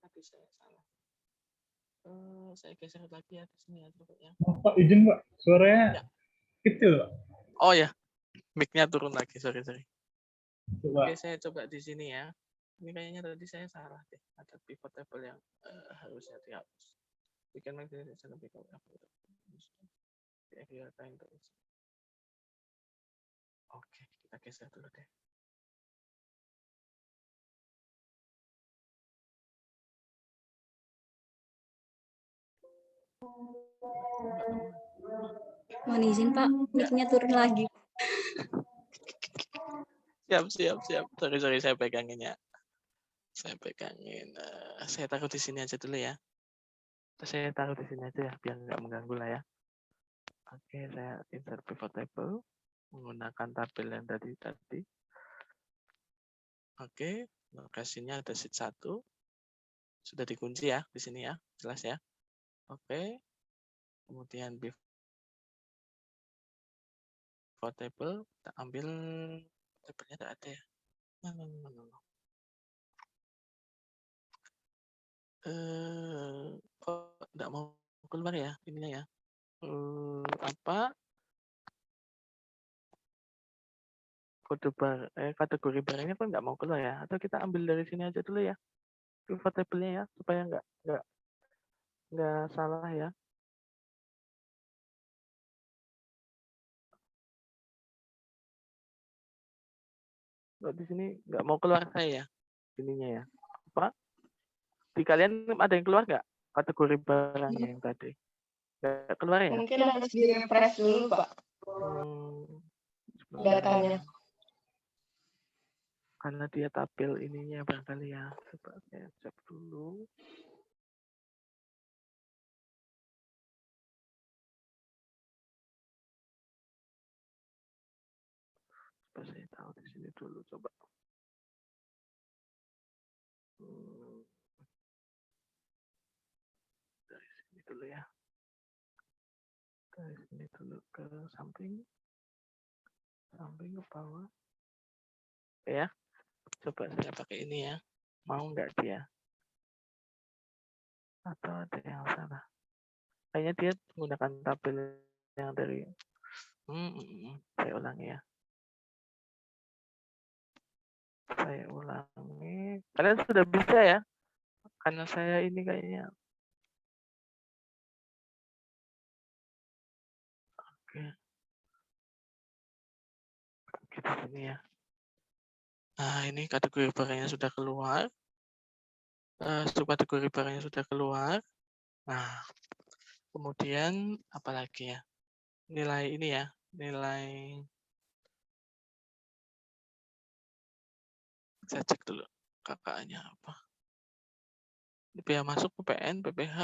Tapi saya salah. Saya geser lagi ya di sini ya coba ya. Pak izin Pak, suaranya kecil Pak. Oh ya, mic-nya turun lagi, sorry. Coba. Oke, saya coba di sini ya. Ini kayaknya tadi saya salah deh. Ada pivot table yang harusnya dihapus. We can make the decision because Oke, kita geser dulu deh. Mohon izin, Pak. Mic-nya turun lagi. Siap. Sorry, saya pegangin ya. Saya pegangin. Saya taruh di sini aja dulu ya. Saya taruh di sini aja ya, biar nggak mengganggu lah ya. Oke, saya insert pivot table menggunakan tabel yang tadi. Oke, lokasinya ada sheet 1. Sudah dikunci ya di sini ya, jelas ya. Oke. Kemudian pivot table, kita ambil tabelnya tidak ada ya. Kok tidak mau keluar ya ininya ya. Kategori barangnya kok nggak mau keluar ya? Atau kita ambil dari sini aja dulu ya, pivot table-nya ya, supaya nggak salah ya. Di sini nggak mau keluar saya ya, ininya ya. Di kalian ada yang keluar nggak kategori barangnya yang tadi? Nggak keluar ya? Mungkin harus di-refresh dulu, Pak, datanya. Karena dia tabel ininya barangkali ya. Coba saya cek dulu. dulu coba. Dari sini dulu ya. Dari sini dulu ke samping ke bawah. Ya, coba saya pakai ini ya. Mau nggak dia? Atau ada yang salah? Kayaknya dia menggunakan tabel yang dari. Saya ulangi ya. Saya ulangi. Kalian sudah bisa ya? Karena saya ini kayaknya. Oke. Kita sini ya. Nah, ini kategori barangnya sudah keluar. Kategori barangnya sudah keluar. Nah, kemudian apa lagi ya? Nilai ini ya. Nilai. Saya cek dulu KKA-nya apa. PPH masuk, PPN, PPH,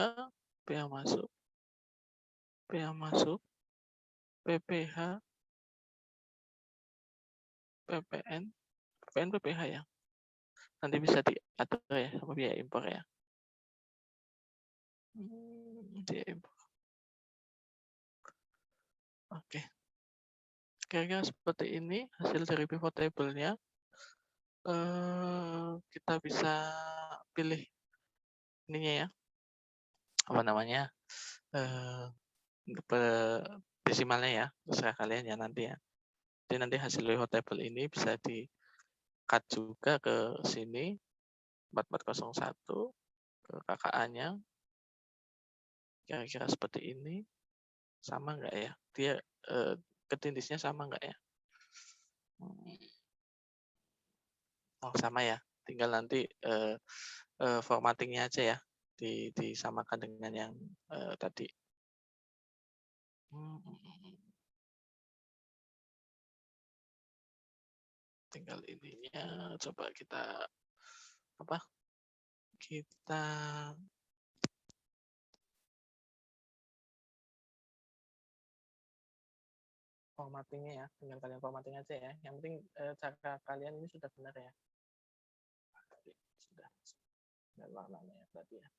PPH masuk, PPH masuk, PPH, PPN, PPN, PPH ya. Nanti bisa diatur ya sama biaya impor ya. Biaya impor. Oke. Kira-kira seperti ini hasil dari pivot table-nya. Kita bisa pilih ininya ya. Apa namanya? Desimalnya ya. Terserah kalian ya nanti ya. Jadi nanti hasil pivot table ini bisa di-cut juga ke sini. 4401 ke KKA-nya. Kira-kira seperti ini. Sama nggak ya? Dia ketindisnya sama nggak ya? Oh, sama ya. Tinggal nanti formattingnya aja ya. Disamakan dengan yang tadi. Tinggal ininya. Coba kita formattingnya ya, tinggal kalian formatting aja ya. Yang penting cara kalian ini sudah benar ya. Sudah. Dan warnanya tadi ya.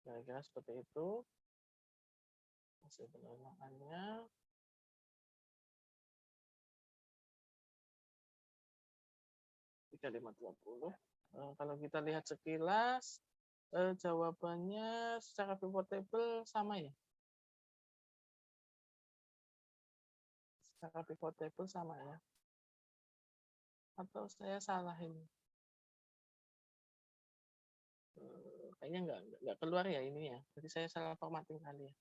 Kira-kira seperti itu. Hasil penerimaannya. Kalau kita lihat sekilas, jawabannya secara pivot table sama ya. Secara pivot table sama ya. Atau saya salah ini. Kayaknya nggak keluar ya ini ya. Jadi saya salah formatting kali ya.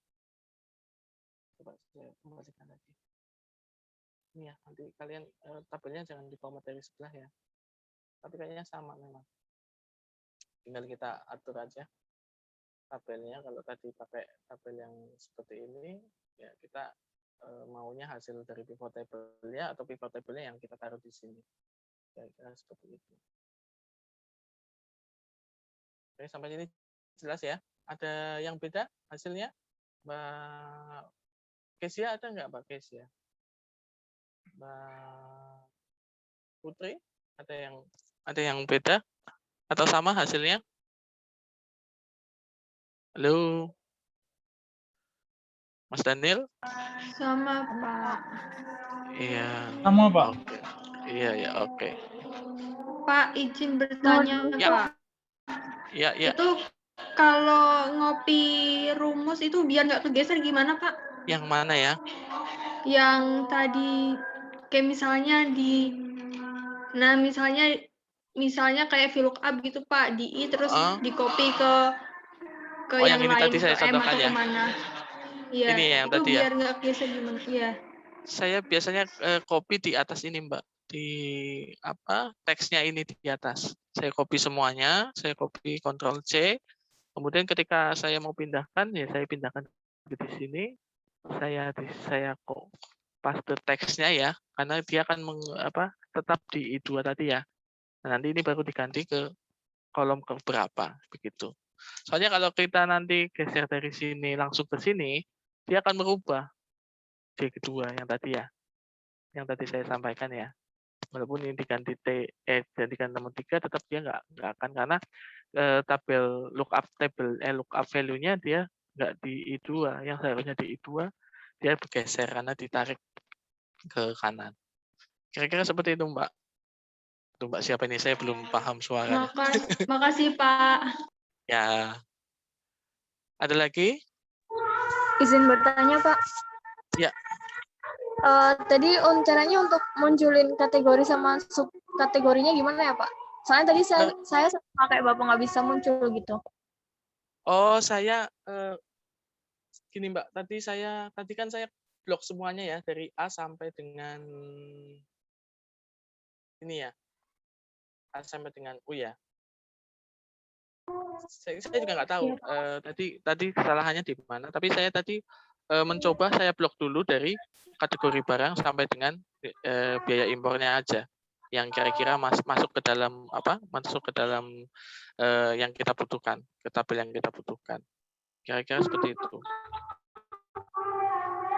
Coba saya kembalikan lagi. Ini ya, nanti kalian tabelnya jangan diformat dari sebelah ya. Tapi kayaknya sama memang. Tinggal kita atur aja tabelnya. Kalau tadi pakai tabel yang seperti ini, ya kita maunya hasil dari pivot table-nya atau pivot table-nya yang kita taruh di sini. Kira-kira seperti itu. Oke, sampai sini jelas ya. Ada yang beda hasilnya? Mbak Kesia ada nggak Mbak Kesia? Mbak Putri ada yang beda atau sama hasilnya? Halo, Mas Daniel? Sama, Pak. Iya. Sama, Pak. Oke. Iya ya, oke. Pak, izin bertanya, Ya. Pak. Ya. Itu kalau ngopi rumus itu biar nggak kegeser gimana, Pak? Yang mana ya? Yang tadi kayak misalnya misalnya kayak VLOOKUP gitu, Pak, di I terus di copy ke yang ini lain, tadi saya ke M contohkan atau ya. kemana. Iya, Ini yang itu tadi biar ya. nggak geser gimana? Iya. Saya biasanya copy di atas ini, Mbak. Di teksnya ini di atas. Saya copy semuanya, saya copy Ctrl C. Kemudian ketika saya mau pindahkan, ya saya pindahkan di sini. Saya kok paste teksnya ya, karena dia akan tetap di I2 tadi ya. Nah, nanti ini baru diganti ke kolom ke berapa begitu. Soalnya kalau kita nanti geser dari sini langsung ke sini, dia akan merubah D kedua yang tadi ya. yang tadi saya sampaikan ya. Walaupun ini diganti gantikan teman 3, tetap dia nggak akan, karena tabel lookup value-nya dia nggak di I2, yang seharusnya di I2 dia bergeser karena ditarik ke kanan. Kira-kira seperti itu, Mbak. Tuh, Mbak siapa ini? Saya belum paham suaranya. Makasih, Pak. Ya. Ada lagi? Izin bertanya, Pak. Ya. Tadi caranya untuk munculin kategori sama subkategorinya gimana ya, Pak? Soalnya tadi saya pakai Bapak nggak bisa muncul gitu. Oh, saya gini, Mbak. Tadi kan saya blok semuanya ya, dari A sampai dengan ini ya. A sampai dengan U ya. Saya juga nggak tahu tadi kesalahannya di mana, tapi saya tadi mencoba saya blok dulu dari kategori barang sampai dengan biaya impornya aja, yang kira-kira masuk ke dalam yang kita butuhkan, ke tabel yang kita butuhkan, kira-kira seperti itu.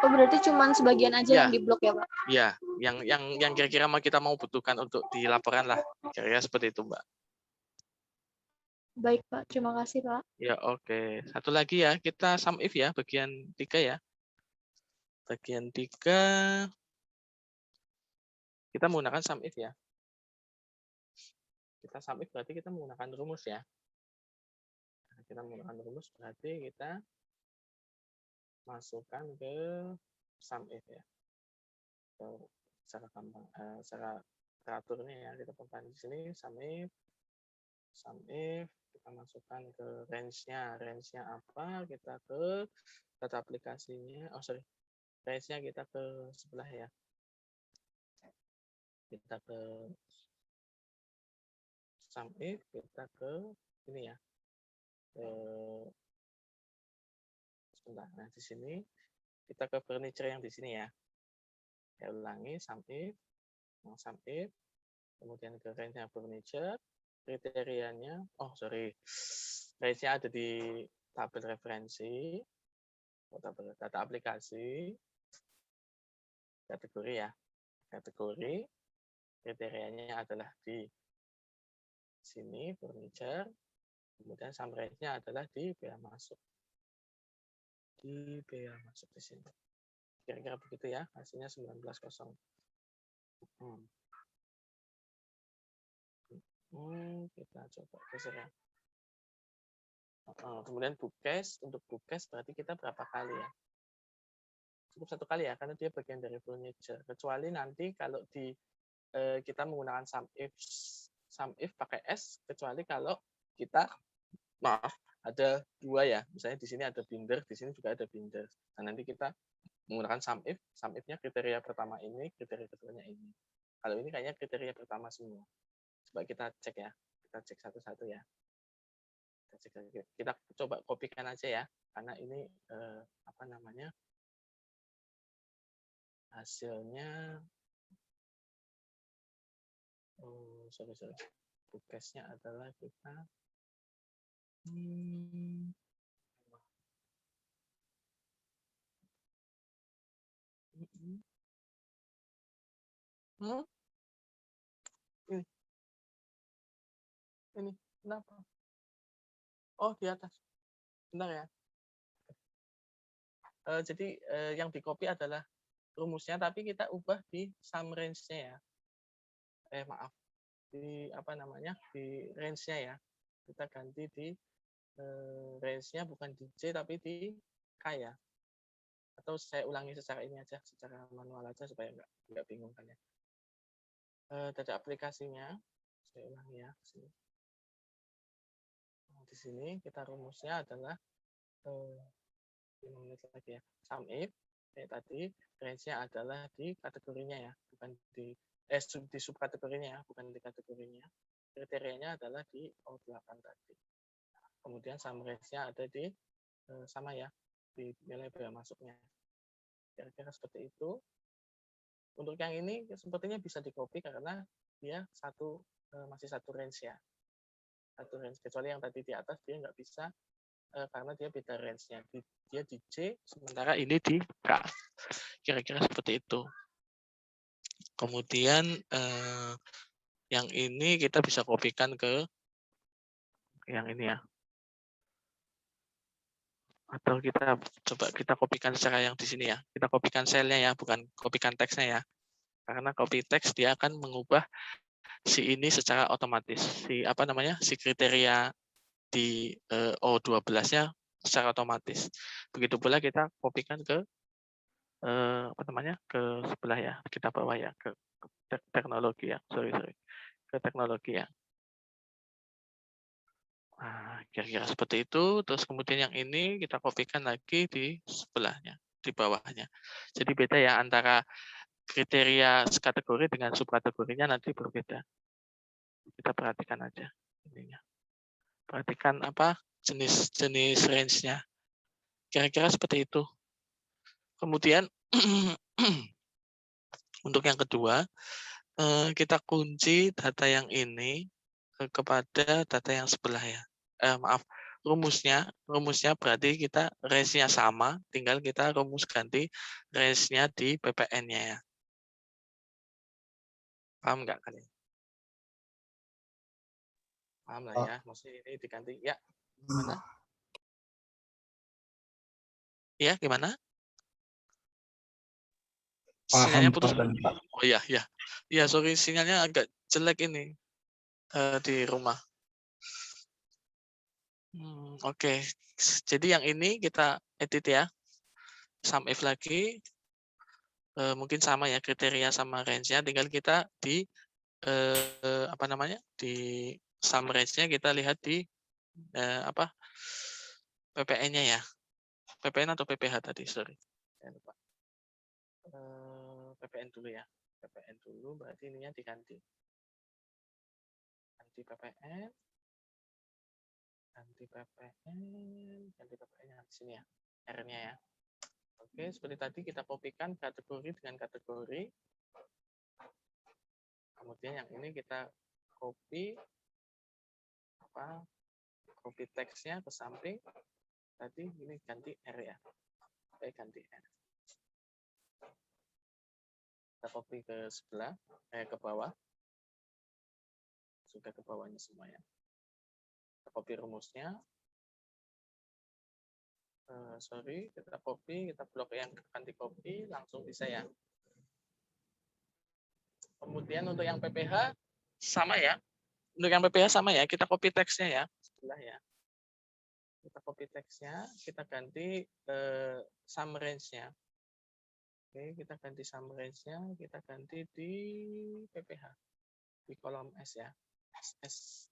Oh, berarti cuma sebagian aja yang diblok ya, Pak? Iya, yang kira-kira kita mau butuhkan untuk di laporan lah, kira-kira seperti itu, Mbak. Baik, Pak. Terima kasih, Pak. Ya, oke. Satu lagi ya, kita sum if ya, bagian 3 ya. Bagian 3, kita menggunakan sum if ya. Kita sum if berarti kita menggunakan rumus ya. Kita menggunakan rumus berarti kita masukkan ke sum if ya. Secara gampang, secara teraturnya ya, kita bukan di sini sum if kita masukkan ke range-nya apa, kita ke data aplikasinya, range-nya kita ke sebelah ya, kita ke sum if, kita ke ini ya, sebentar, nah di sini kita ke furniture yang di sini ya, saya ulangi, sum if, kemudian ke range-nya furniture, kriterianya, range-nya ada di tabel referensi, tabel data aplikasi, kategori ya, kategori, kriterianya adalah di sini, furniture, kemudian sum range-nya adalah di bea masuk. Di bea masuk di sini. Kira-kira begitu ya, hasilnya 19,0. Kita coba geser ya. Kemudian bookcase, untuk bookcase berarti kita berapa kali ya? Cukup 1 kali ya, karena dia bagian dari furniture. Kecuali nanti kalau kita menggunakan sum if pakai S, kecuali kalau kita ada 2 ya, misalnya di sini ada binder, di sini juga ada binder. Nah, nanti kita menggunakan sum if-nya kriteria pertama ini, kriteria keduanya ini. Kalau ini kayaknya kriteria pertama semua. Coba kita cek ya, kita cek satu-satu ya. Kita coba kopikan aja ya, karena ini hasilnya, bookcase-nya adalah kita ini kenapa? Oh, di atas. Bentar ya. Jadi yang di-copy adalah rumusnya, tapi kita ubah di sum range-nya ya. Di di range-nya ya. Kita ganti di range-nya bukan di J tapi di K ya. Atau saya ulangi secara ini aja, secara manual aja supaya nggak bingung kan ya. Data aplikasinya saya ulangi ya. Di sini kita rumusnya adalah 5 menit lagi ya. Sum if kayak tadi, range-nya adalah di kategorinya ya, bukan di subkategorinya ya, bukan di kategorinya. Kriterianya adalah di O8 tadi. Kemudian sum range-nya ada di sama ya, di nilai bea masuknya. Kira-kira seperti itu. Untuk yang ini sepertinya bisa di-copy karena dia masih satu range ya. Satu range, kecuali yang tadi di atas dia nggak bisa karena dia beda range-nya. Dia di C, sementara ini di K. Kira-kira seperti itu. Kemudian yang ini kita bisa kopikan ke yang ini ya. Atau kita coba kita kopikan secara yang di sini ya. Kita kopikan selnya ya, bukan kopikan teksnya ya. Karena copy text dia akan mengubah si ini secara otomatis. Si apa namanya? Si kriteria di O12-nya secara otomatis. Begitu pula kita kopikan ke apa namanya? Ke sebelah ya. Kita bawa ya ke teknologi ya. Sorry. Ke teknologi ya. Nah, kira-kira seperti itu. Terus kemudian yang ini kita kopikan lagi di sebelahnya, di bawahnya. Jadi beda ya antara kriteria kategori dengan subkategorinya nanti berbeda. Kita perhatikan aja ininya. Perhatikan apa jenis range-nya. Kira-kira seperti itu. Kemudian untuk yang kedua, kita kunci data yang ini kepada data yang sebelah ya. Maaf, rumusnya berarti kita range-nya sama, tinggal kita rumus ganti range-nya di PPN-nya ya. Paham nggak kalian? Paham lah ya, maksudnya ini diganti. Ya, gimana? Ya, gimana? Sinyalnya putus. Oh iya. Iya, sorry, sinyalnya agak jelek ini di rumah. Oke. Jadi yang ini kita edit ya. Sum if lagi. Mungkin sama ya kriteria sama range-nya, tinggal kita di apa namanya? Di sum range-nya kita lihat di apa? PPN-nya ya. PPN atau PPH tadi, sorry. Saya lupa. PPN dulu ya. PPN dulu berarti ininya diganti. Ganti PPN. Ganti PPN-nya di sini ya. R-nya ya. Oke, seperti tadi kita kopikan kategori dengan kategori. Kemudian yang ini kita copy copy teksnya ke samping. Tadi ini ganti R ya. Oke, ganti R. Kita copy ke sebelah, ke bawah. Sudah ke bawahnya semuanya. Kita copy rumusnya. Kita copy, kita blok yang ganti copy, langsung bisa ya. Kemudian untuk yang PPH sama ya. Untuk yang PPH sama ya, kita copy teksnya ya, sebelah ya. Kita copy teksnya, kita ganti sum range-nya. Oke, kita ganti sum range-nya, kita ganti di PPH. Di kolom S ya. SS.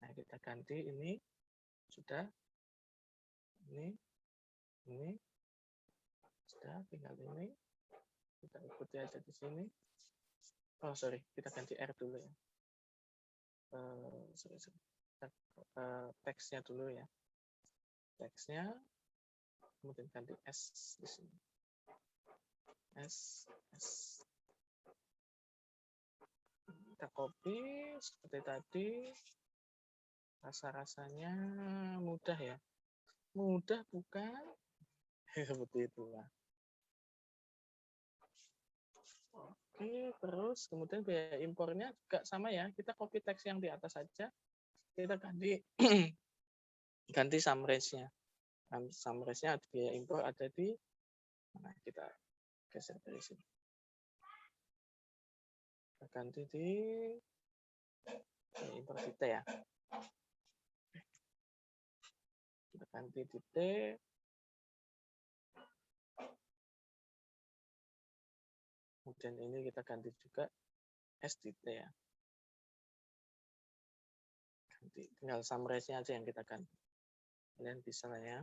Nah, kita ganti ini sudah. Ini sudah, tinggal ini. Kita ikuti aja di sini. Oh, sorry, kita ganti R dulu ya. Teksnya dulu ya. Teksnya, kemudian ganti S di sini. S. Kita copy seperti tadi. Rasa-rasanya mudah ya. Mudah bukan? Seperti itulah. Oke, terus kemudian biaya impornya juga sama ya. Kita copy teks yang di atas saja. Kita ganti sum range-nya. Sum range-nya biaya impor ada di mana? Kita geser dari sini. Kita ganti di impor di T ya. Kita ganti di T. Kemudian ini kita ganti juga SDT ya. Ganti, tinggal sum range-nya aja yang kita ganti. Kalian bisa lah ya.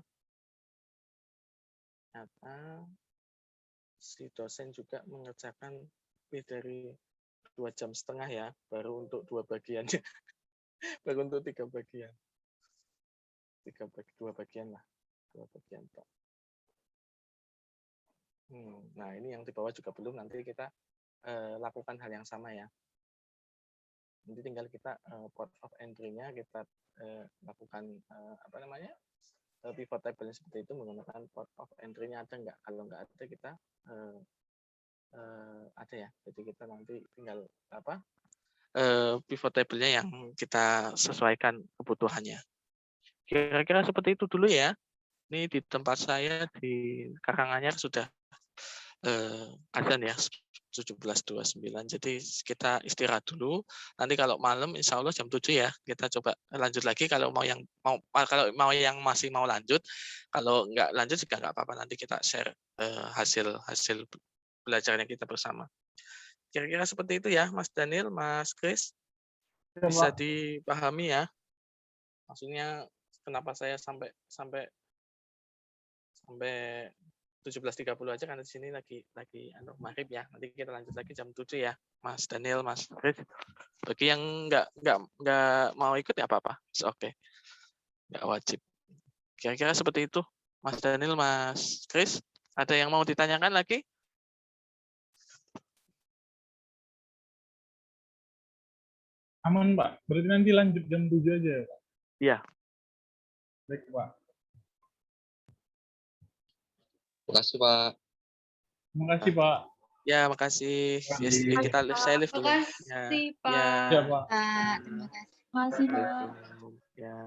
Ternyata si dosen juga mengerjakan lebih dari 2,5 jam ya, baru untuk 2 bagiannya. Baru untuk 3 bagian. 2 bagian lah. 2 bagian Pak. Nah, ini yang di bawah juga belum, nanti kita lakukan hal yang sama ya. Nanti tinggal kita port of entry-nya kita lakukan apa namanya? Pivot table seperti itu menggunakan port of entry-nya ada nggak? Kalau nggak ada kita ada ya. Jadi kita nanti tinggal pivot table-nya yang kita sesuaikan kebutuhannya. Kira-kira seperti itu dulu ya. Ini di tempat saya di Karanganyar sudah azan ya 17.29. Jadi kita istirahat dulu. Nanti kalau malam insya Allah jam 7 ya kita coba lanjut lagi kalau mau yang masih mau lanjut. Kalau nggak lanjut juga nggak apa-apa. Nanti kita share hasil belajarnya kita bersama. Kira-kira seperti itu ya Mas Daniel, Mas Kris. Bisa dipahami ya. Maksudnya kenapa saya sampai 17.30 aja karena di sini lagi maghrib ya. Nanti kita lanjut lagi jam 7 ya, Mas Daniel, Mas Kris. Bagi yang nggak mau ikut ya apa-apa, oke, nggak wajib. Kira-kira seperti itu, Mas Daniel, Mas Kris. Ada yang mau ditanyakan lagi? Aman, Pak. Berarti nanti lanjut jam 7 aja ya, Pak? Iya. Baik, Pak. Terima kasih, Pak. Terima kasih, Pak. Ya, makasih. Yes, saya live dulu. Makasih, Pak. Ya, Pak. Pak, terima kasih. Makasih, Pak. Ya.